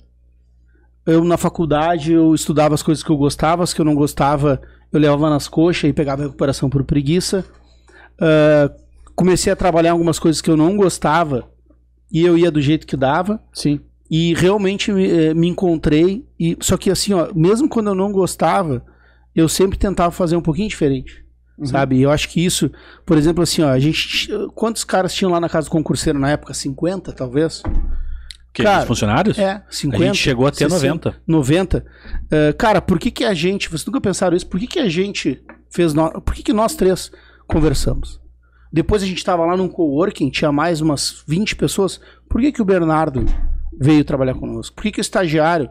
Eu, na faculdade, eu estudava as coisas que eu gostava, as que eu não gostava, eu levava nas coxas e pegava recuperação por preguiça. Comecei a trabalhar em algumas coisas que eu não gostava e eu ia do jeito que dava. Sim. E realmente me encontrei. Só que assim, ó, mesmo quando eu não gostava, eu sempre tentava fazer um pouquinho diferente. Sabe? E eu acho que isso, por exemplo, assim, ó, quantos caras tinham lá na casa do concurseiro na época? 50, talvez? Cara, funcionários? 50. A gente chegou a ter 60, 90. Cara, por que a gente... Vocês nunca pensaram isso? Por que a gente fez... Por que nós três conversamos? Depois a gente tava lá num coworking, tinha mais umas 20 pessoas. Por que o Bernardo veio trabalhar conosco? Por que o estagiário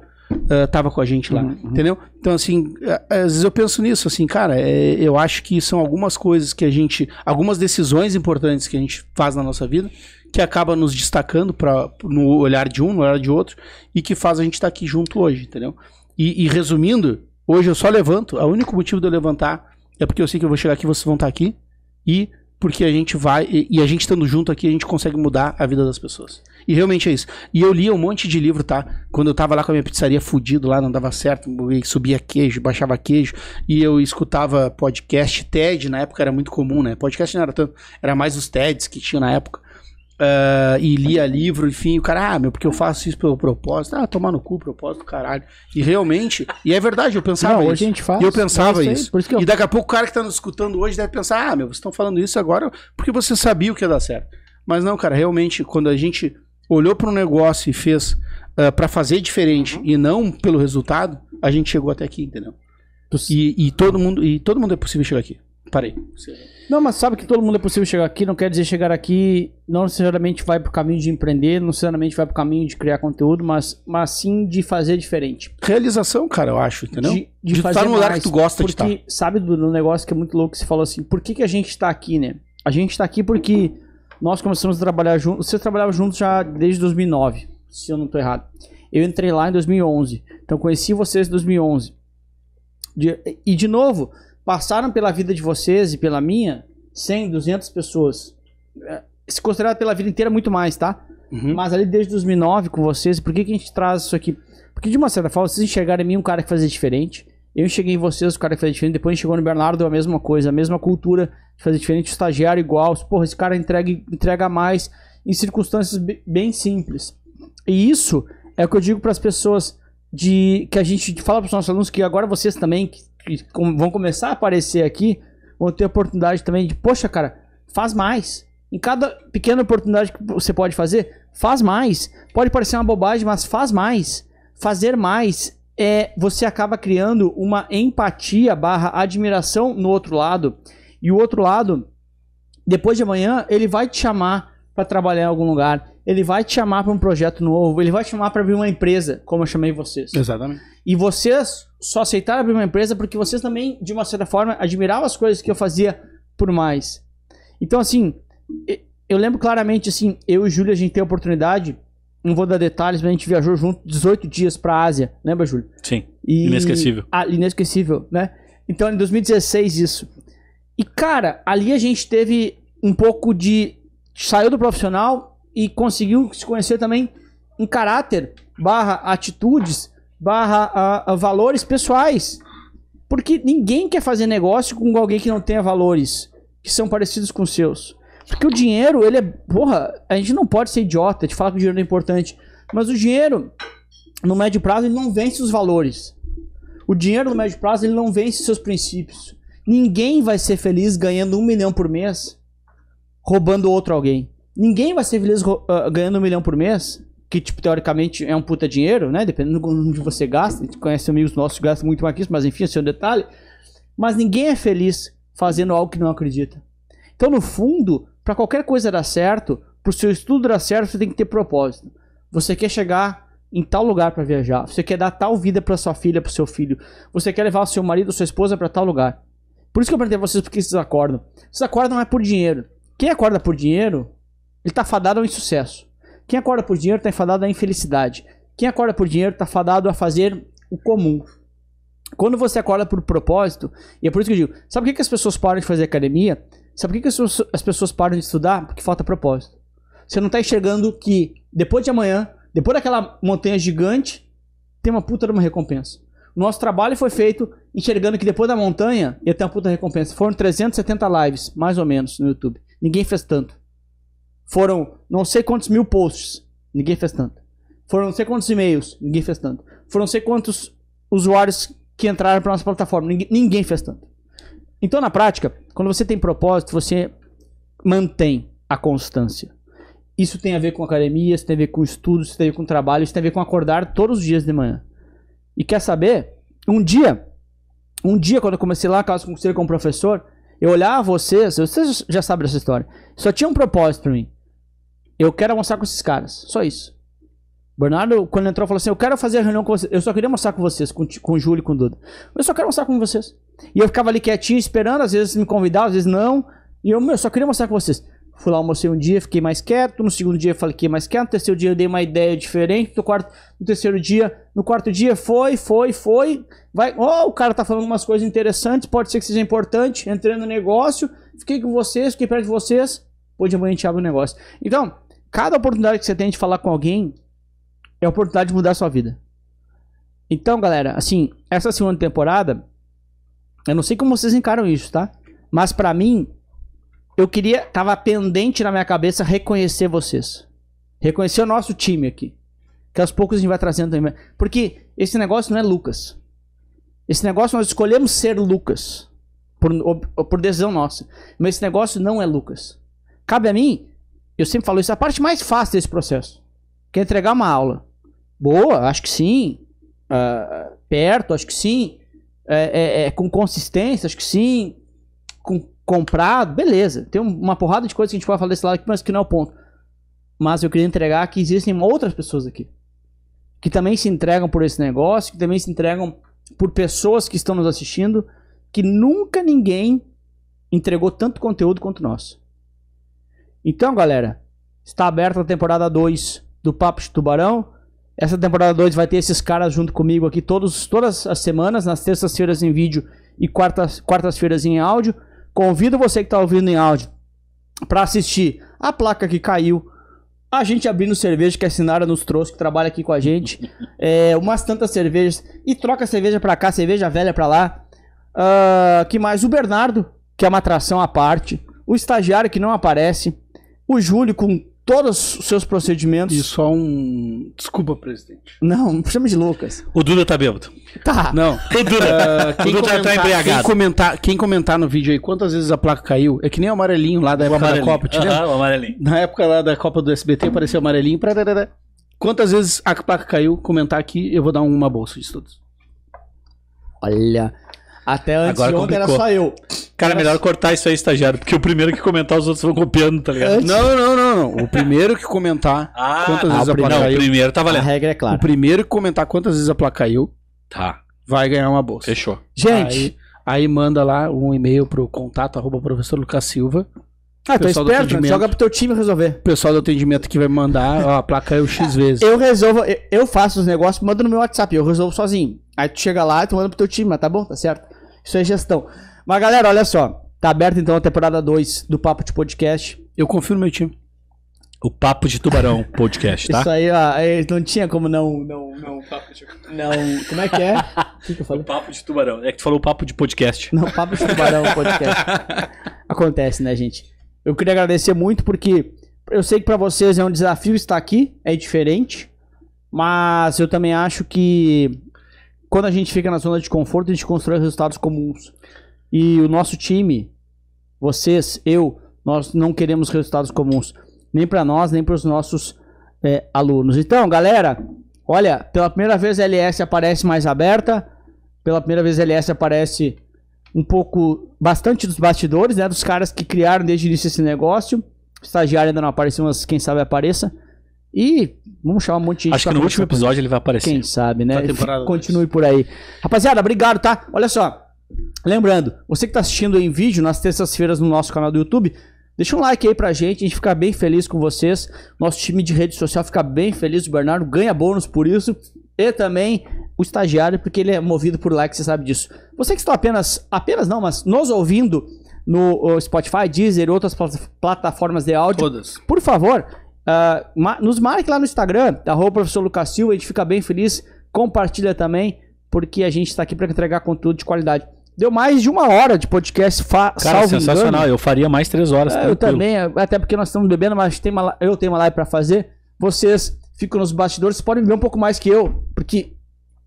tava com a gente lá? Entendeu? Então, assim, às vezes eu penso nisso, assim, cara, eu acho que são algumas coisas que a gente... Algumas decisões importantes que a gente faz na nossa vida que acaba nos destacando no olhar de um, no olhar de outro, e que faz a gente estar aqui junto hoje, entendeu? E resumindo, hoje eu só levanto, o único motivo de eu levantar é porque eu sei que eu vou chegar aqui, vocês vão estar aqui, e porque a gente vai, e a gente estando junto aqui, a gente consegue mudar a vida das pessoas. E realmente é isso. E eu lia um monte de livro, tá? Quando eu tava lá com a minha pizzaria fudido lá, não dava certo, subia queijo, baixava queijo, e eu escutava podcast, TED, na época era muito comum, né? Podcast não era tanto, era mais os TEDs que tinha na época. E lia livro, enfim, o cara, porque eu faço isso pelo propósito. Tomar no cu, propósito, caralho. E realmente, e é verdade, eu pensava isso. Hoje a gente faz. E eu pensava isso. Por isso que E daqui a pouco o cara que tá nos escutando hoje deve pensar, vocês estão falando isso agora porque você sabia o que ia dar certo. Mas não, cara, realmente, quando a gente olhou para um negócio e fez para fazer diferente e não pelo resultado, a gente chegou até aqui, entendeu? E todo mundo é possível chegar aqui. Parei. Não, mas sabe que todo mundo é possível chegar aqui, não quer dizer chegar aqui, não necessariamente vai pro caminho de empreender, não necessariamente vai pro caminho de criar conteúdo, mas sim de fazer diferente. Realização, cara, eu acho, entendeu? De fazer estar no lugar mais, que tu gosta de estar. Porque, sabe do negócio que é muito louco, você falou assim, por que a gente tá aqui, né? A gente tá aqui porque nós começamos a trabalhar juntos, vocês trabalhavam juntos já desde 2009, se eu não tô errado. Eu entrei lá em 2011, então conheci vocês em 2011. E de novo, passaram pela vida de vocês e pela minha 100, 200 pessoas. Se considerar pela vida inteira, muito mais, tá? Mas ali desde 2009 com vocês, por que a gente traz isso aqui? Porque de uma certa forma, vocês enxergaram em mim um cara que fazia diferente. Eu enxerguei em vocês o cara que fazia diferente. Depois a gente chegou no Bernardo, a mesma coisa, a mesma cultura de fazer diferente. O estagiário igual. Porra, esse cara entrega mais em circunstâncias bem simples. E isso é o que eu digo para as pessoas que a gente fala para os nossos alunos, que agora vocês também que vão começar a aparecer aqui, vão ter oportunidade também de, poxa, cara, faz mais. Em cada pequena oportunidade que você pode fazer, faz mais. Pode parecer uma bobagem, mas faz mais. Fazer mais, você acaba criando uma empatia / admiração no outro lado. E o outro lado, depois de amanhã, ele vai te chamar para trabalhar em algum lugar. Ele vai te chamar para um projeto novo. Ele vai te chamar para abrir uma empresa, como eu chamei vocês. Exatamente. E vocês só aceitaram abrir uma empresa porque vocês também, de uma certa forma, admiravam as coisas que eu fazia por mais. Então, assim, eu lembro claramente, assim, eu e Júlio, a gente tem a oportunidade, não vou dar detalhes, mas a gente viajou junto 18 dias para a Ásia. Lembra, Júlio? Sim, inesquecível. Inesquecível, né? Então, em 2016, isso. E, cara, ali a gente teve um pouco de... Saiu do profissional e conseguiu se conhecer também em caráter, / atitudes, / valores pessoais. Porque ninguém quer fazer negócio com alguém que não tenha valores que são parecidos com os seus. Porque o dinheiro, ele é... Porra, a gente não pode ser idiota de falar que o dinheiro é importante. Mas o dinheiro, no médio prazo, ele não vence os valores. O dinheiro, no médio prazo, ele não vence os seus princípios. Ninguém vai ser feliz ganhando 1 milhão por mês roubando outro alguém. Ninguém vai ser feliz ganhando 1 milhão por mês, que, tipo, teoricamente é um puta dinheiro, né? Dependendo de onde você gasta. A gente conhece amigos nossos que gastam muito mais que isso, mas enfim, esse é um detalhe. Mas ninguém é feliz fazendo algo que não acredita. Então, no fundo, para qualquer coisa dar certo, para o seu estudo dar certo, você tem que ter propósito. Você quer chegar em tal lugar para viajar. Você quer dar tal vida para sua filha, para o seu filho. Você quer levar o seu marido ou sua esposa para tal lugar. Por isso que eu perguntei a vocês por que vocês acordam. Vocês acordam não é por dinheiro. Quem acorda por dinheiro, ele tá fadado ao insucesso. Quem acorda por dinheiro tá fadado à infelicidade. Quem acorda por dinheiro tá fadado a fazer o comum. Quando você acorda por propósito, e é por isso que eu digo, sabe por que as pessoas param de fazer academia? Sabe por que as pessoas param de estudar? Porque falta propósito. Você não tá enxergando que depois de amanhã, depois daquela montanha gigante, tem uma puta de uma recompensa. Nosso trabalho foi feito enxergando que depois da montanha ia ter uma puta recompensa. Foram 370 lives, mais ou menos, no YouTube. Ninguém fez tanto. Foram não sei quantos mil posts. Ninguém fez tanto. Foram não sei quantos e-mails. Ninguém fez tanto. Foram não sei quantos usuários que entraram para nossa plataforma. Ninguém fez tanto. Então, na prática, quando você tem propósito, você mantém a constância. Isso tem a ver com academia, isso tem a ver com estudos, isso tem a ver com trabalho, isso tem a ver com acordar todos os dias de manhã. E quer saber? Um dia, quando eu comecei lá, caso comecei como professor, eu olhava vocês já sabem dessa história, só tinha um propósito pra mim. Eu quero almoçar com esses caras, só isso. O Bernardo, quando entrou, falou assim, eu quero fazer a reunião com vocês. Eu só queria almoçar com vocês, com o Júlio e com o Duda. Eu só quero almoçar com vocês. E eu ficava ali quietinho, esperando, às vezes me convidavam, às vezes não. E eu só queria almoçar com vocês. Fui lá, almocei um dia, fiquei mais quieto. No segundo dia, fiquei mais quieto. No terceiro dia, eu dei uma ideia diferente. No terceiro dia, no quarto dia, foi. Vai, o cara tá falando umas coisas interessantes, pode ser que seja importante. Entrei no negócio, fiquei com vocês, fiquei perto de vocês. Depois de amanhã a gente abre o negócio. Então, cada oportunidade que você tem de falar com alguém é a oportunidade de mudar a sua vida. Então, galera, assim, essa segunda temporada, eu não sei como vocês encaram isso, tá? Mas pra mim, tava pendente na minha cabeça reconhecer vocês. Reconhecer o nosso time aqui. Que aos poucos a gente vai trazendo também. Porque esse negócio não é Lucas. Esse negócio nós escolhemos ser Lucas. Por decisão nossa. Mas esse negócio não é Lucas. Cabe a mim, eu sempre falo isso, a parte mais fácil desse processo. Que é entregar uma aula. Boa, acho que sim. Perto, acho que sim. Com consistência, acho que sim. Comprado, beleza. Tem uma porrada de coisas que a gente pode falar desse lado aqui, mas que não é o ponto. Mas eu queria entregar que existem outras pessoas aqui. Que também se entregam por esse negócio, que também se entregam por pessoas que estão nos assistindo, que nunca ninguém entregou tanto conteúdo quanto nós. Então, galera, está aberta a temporada 2 do Papo de Tubarão. Essa temporada 2 vai ter esses caras junto comigo aqui todas as semanas, nas terças-feiras em vídeo e quartas-feiras em áudio. Convido você que está ouvindo em áudio para assistir a placa que caiu, a gente abrindo cerveja que a Sinara nos trouxe, que trabalha aqui com a gente, umas tantas cervejas, e troca cerveja para cá, cerveja velha para lá. Que mais? O Bernardo, que é uma atração à parte, o estagiário que não aparece, o Júlio com todos os seus procedimentos. E só um... Desculpa, presidente. Não, chama de Lucas. O Duda tá bêbado. Tá. Não. O Duda, o Duda tá embriagado. Quem comentar no vídeo aí quantas vezes a placa caiu, é que nem o amarelinho lá da época da Copa, te lembra? O amarelinho. Na época lá da Copa do SBT apareceu o amarelinho. Quantas vezes a placa caiu, comentar aqui, eu vou dar uma bolsa de estudos. Olha... Até antes Agora de ontem era só eu. Cara, melhor cortar isso aí, estagiário, porque o primeiro que comentar, os outros vão copiando, tá ligado? Não. O primeiro que comentar quantas vezes a placa Não, caiu. o primeiro tá A valendo. regra é clara. O primeiro que comentar quantas vezes a placa caiu, Tá, vai ganhar uma bolsa. fechou. Gente... Aí manda lá um e-mail pro contato @professor Lucas Silva. tô pessoal do esperto, né? atendimento. Joga pro teu time resolver. O pessoal do atendimento que vai mandar, ó, a placa caiu X vezes. Eu resolvo, eu faço os negócios, mando no meu WhatsApp, eu resolvo sozinho. Aí tu chega lá e tu manda pro teu time, mas tá bom, tá certo. Isso é gestão. Mas galera, olha só, tá aberta então a temporada 2 do Papo de Podcast. Eu confio no meu time. O Papo de Tubarão podcast, tá? Isso aí, não tinha como não, como é que é? O que eu falei? O Papo de Tubarão. É que tu falou o Papo de podcast. Não, Papo de Tubarão Podcast. Acontece, né, gente? Eu queria agradecer muito porque eu sei que pra vocês é um desafio estar aqui, é diferente, mas eu também acho que quando a gente fica na zona de conforto, a gente constrói resultados comuns. E o nosso time, vocês, nós não queremos resultados comuns. Nem para nós, nem para os nossos alunos. Então, galera, olha, pela primeira vez a LS aparece mais aberta. Pela primeira vez a LS aparece bastante dos bastidores, né? Dos caras que criaram desde o início esse negócio. O estagiário ainda não apareceu, mas quem sabe apareça. E vamos chamar um monte de gente. Acho que no último episódio ele vai aparecer. Quem sabe, né? Continue por aí. Rapaziada, obrigado, tá? Olha só. Lembrando, você que tá assistindo em vídeo nas terças-feiras no nosso canal do YouTube, deixa um like aí pra gente, a gente fica bem feliz com vocês. Nosso time de rede social fica bem feliz, o Bernardo ganha bônus por isso. E também o estagiário, porque ele é movido por like, você sabe disso. Você que está apenas não, mas nos ouvindo no Spotify, Deezer e outras plataformas de áudio, Todas. por favor, Nos marque lá no Instagram, @professor Lucas Silva, a gente fica bem feliz. Compartilha também, porque a gente está aqui para entregar conteúdo de qualidade. Deu mais de 1 hora de podcast, Cara, sensacional. Eu faria mais 3 horas. Eu também, até porque nós estamos bebendo, mas eu tenho uma live para fazer. Vocês ficam nos bastidores, vocês podem ver um pouco mais que eu, porque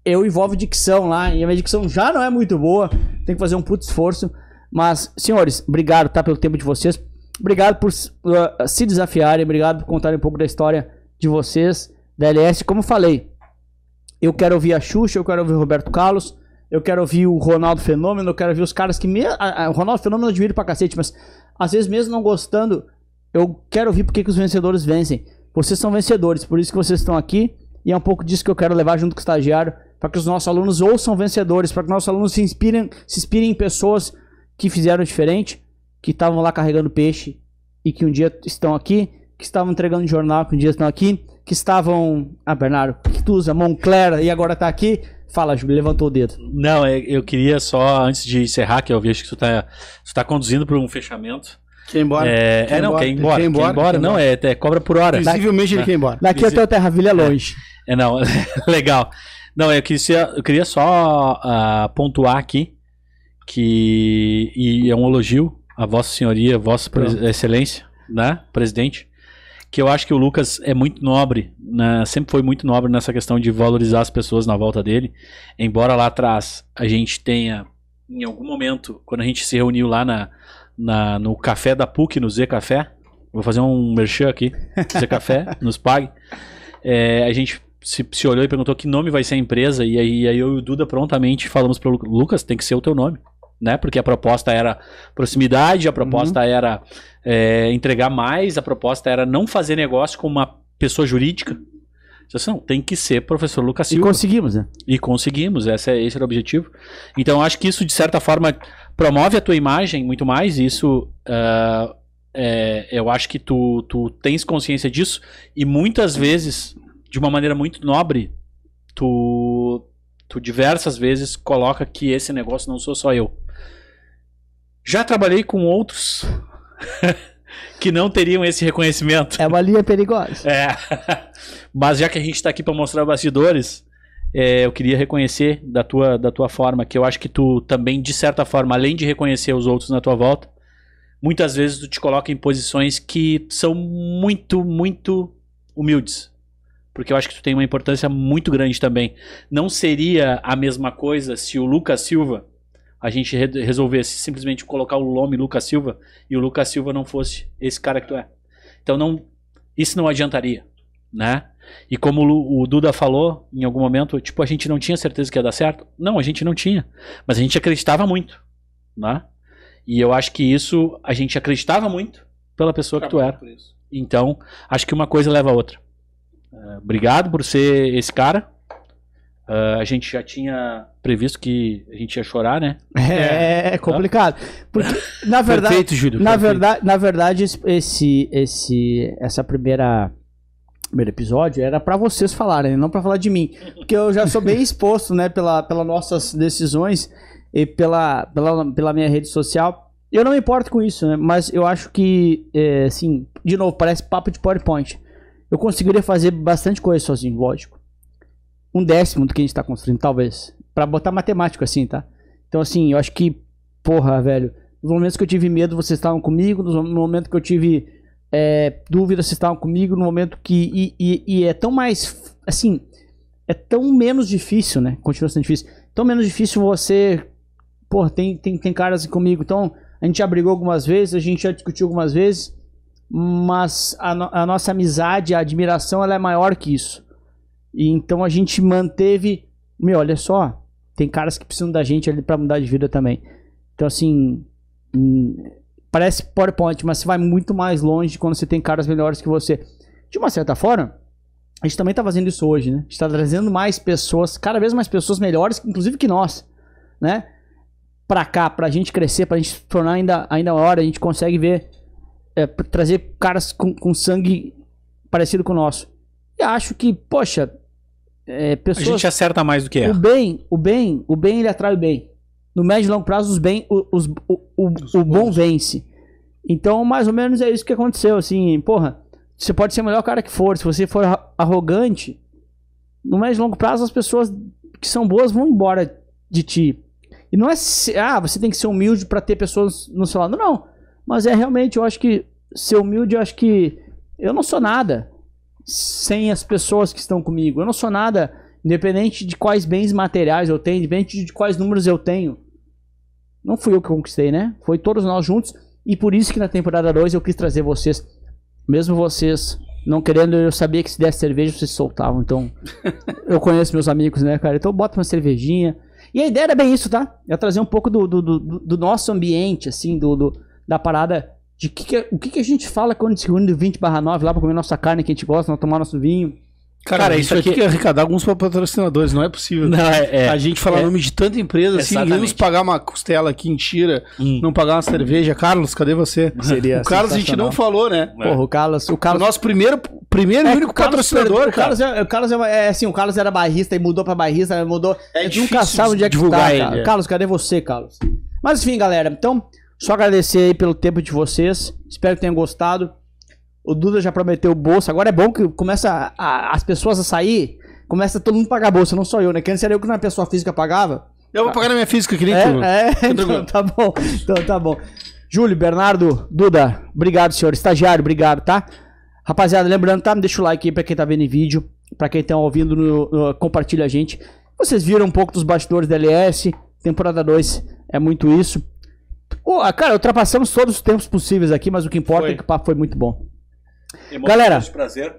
eu envolvo dicção lá, e a minha dicção já não é muito boa, tem que fazer um puto esforço. Mas, senhores, obrigado, tá, pelo tempo de vocês. Obrigado por se desafiarem, obrigado por contarem um pouco da história de vocês, da LS. Como eu falei, eu quero ouvir a Xuxa, eu quero ouvir o Roberto Carlos, eu quero ouvir o Ronaldo Fenômeno, eu quero ouvir os caras que... O Ronaldo Fenômeno eu admiro pra cacete, mas às vezes mesmo não gostando, eu quero ouvir porque que os vencedores vencem. Vocês são vencedores, por isso que vocês estão aqui, e é um pouco disso que eu quero levar junto com o estagiário, para que os nossos alunos ouçam vencedores, para que os nossos alunos se inspirem em pessoas que fizeram diferente, que estavam lá carregando peixe, e que um dia estão aqui, que estavam entregando jornal, que um dia estão aqui, que estavam... Bernardo, que tu usa? Moncler, e agora tá aqui... Fala, Júlio, levantou o dedo. Não, eu queria só, antes de encerrar, que eu vejo que tu tá conduzindo para um fechamento. Quer ir embora? Quer ir embora. Não, cobra por hora. Visivelmente ele quer ir embora. Daqui até o Terraville é longe. Não, legal. Não, eu queria só pontuar aqui, e é um elogio a Vossa Senhoria, Vossa Excelência, né, presidente, que eu acho que o Lucas é muito nobre, né, sempre foi muito nobre nessa questão de valorizar as pessoas na volta dele, embora lá atrás a gente tenha, em algum momento, quando a gente se reuniu lá no café da PUC, no Z Café, vou fazer um merchan aqui, Z Café, nos pague, a gente se olhou e perguntou que nome vai ser a empresa, e aí eu e o Duda prontamente falamos para o Lucas, tem que ser o teu nome. Né? Porque a proposta era proximidade, a proposta era entregar mais, a proposta era não fazer negócio com uma pessoa jurídica. Não, tem que ser professor Lucas Silva. E conseguimos, né? E conseguimos, esse era o objetivo. Então acho que isso de certa forma promove a tua imagem muito mais, e isso eu acho que tu tens consciência disso, e muitas vezes, de uma maneira muito nobre, tu diversas vezes coloca que esse negócio não sou só eu. Já trabalhei com outros que não teriam esse reconhecimento. É uma linha perigosa. Mas já que a gente está aqui para mostrar bastidores, eu queria reconhecer da tua forma, que eu acho que tu também, de certa forma, além de reconhecer os outros na tua volta, muitas vezes tu te coloca em posições que são muito, muito humildes. Porque eu acho que tu tem uma importância muito grande também. Não seria a mesma coisa se o Lucas Silva, a gente resolvesse simplesmente colocar o nome Lucas Silva, e o Lucas Silva não fosse esse cara que tu é. Então isso não adiantaria, né? E como o Duda falou em algum momento, tipo, a gente não tinha certeza que ia dar certo. Não, a gente não tinha. Mas a gente acreditava muito, né? E eu acho que isso, a gente acreditava muito pela pessoa que tu era. Então, acho que uma coisa leva a outra. Obrigado por ser esse cara. A gente já tinha previsto que a gente ia chorar, né? É complicado. Porque, na verdade, perfeito, Júlio. Na verdade, essa primeiro episódio era pra vocês falarem, não pra falar de mim. Porque eu já sou bem exposto, né, pelas nossas decisões e pela minha rede social. Eu não me importo com isso, né? Mas eu acho que, assim, de novo, parece papo de PowerPoint. Eu conseguiria fazer bastante coisa sozinho, lógico. 1/10 do que a gente tá construindo, talvez. Pra botar matemático assim, tá? Então, assim, eu acho que, porra, velho, nos momentos que eu tive medo, vocês estavam comigo. No momento que eu tive dúvida, vocês estavam comigo. No momento que... E é tão mais... Assim, é tão menos difícil, né? Continua sendo difícil. Tão menos difícil você... Porra, tem caras comigo. Então, a gente já brigou algumas vezes, a gente já discutiu algumas vezes. Mas a nossa amizade, a admiração, ela é maior que isso. E então a gente manteve... olha só, tem caras que precisam da gente ali pra mudar de vida também. Então assim, parece PowerPoint, mas você vai muito mais longe quando você tem caras melhores que você. De uma certa forma, a gente também tá fazendo isso hoje, né? A gente tá trazendo mais pessoas, cada vez mais pessoas melhores, inclusive que nós, né? Pra cá, pra gente crescer, pra gente se tornar ainda maior. A gente consegue ver, trazer caras com sangue parecido com o nosso. E acho que, poxa... pessoas, a gente acerta mais do que o bem ele atrai o bem. No médio e longo prazo, o bom vence. Então, mais ou menos é isso que aconteceu, assim, porra. você pode ser o melhor cara que for. Se você for arrogante, no mais longo prazo, as pessoas que são boas vão embora de ti. E não é... você tem que ser humilde pra ter pessoas no seu lado. Não. Mas é realmente, eu acho que ser humilde, eu acho que eu não sou nada sem as pessoas que estão comigo. Eu não sou nada, independente de quais bens materiais eu tenho, independente de quais números eu tenho. Não fui eu que conquistei, né? Foi todos nós juntos. E por isso que na temporada 2 eu quis trazer vocês. Mesmo vocês não querendo, eu sabia que se desse cerveja vocês soltavam. Então, eu conheço meus amigos, né, cara? Então bota uma cervejinha. E a ideia era bem isso, tá? É trazer um pouco do nosso ambiente, assim, da parada de o que a gente fala quando se reúne 20/9 lá pra comer nossa carne que a gente gosta, tomar nosso vinho. Cara, isso aqui tem que arrecadar alguns patrocinadores, não é possível. Não, a gente falar nome de tanta empresa, assim, ninguém nos pagar uma costela aqui em Tira, não pagar uma cerveja. Carlos, cadê você? Seria o Carlos a gente não falou, né? Porra, o Carlos... O nosso primeiro e único patrocinador, o Carlos o Carlos era barrista e mudou pra barrista, mudou... A gente nunca sabe onde é que tá, cara. Carlos, cadê você, Carlos? Mas enfim, galera, então, só agradecer aí pelo tempo de vocês. Espero que tenham gostado. O Duda já prometeu o bolso. Agora é bom que começa as pessoas a sair. Começa todo mundo a pagar bolsa, não só eu, né? Que antes era eu que na pessoa física pagava. Eu vou pagar na minha física, que nem tu. Então tá bom. Então tá bom. Júlio, Bernardo, Duda, obrigado, senhor. Estagiário, obrigado, tá? Rapaziada, lembrando, tá? Deixa o like aí pra quem tá vendo em vídeo. Pra quem tá ouvindo, compartilha a gente. Vocês viram um pouco dos bastidores da LS. Temporada 2 é muito isso. Cara, ultrapassamos todos os tempos possíveis aqui, mas o que importa é que o papo foi muito bom. Galera, prazer.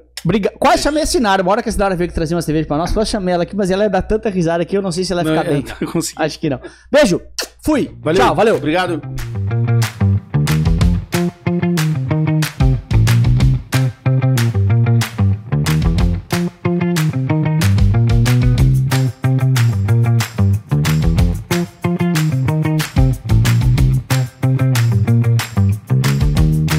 Quase chamei a Sinara. Uma hora que a Sinara veio que trazer uma cerveja pra nós, quase chamei ela aqui, mas ela ia dar tanta risada que eu não sei se ela vai ficar bem. Acho que não. Beijo, fui. Valeu. Tchau, valeu. Obrigado.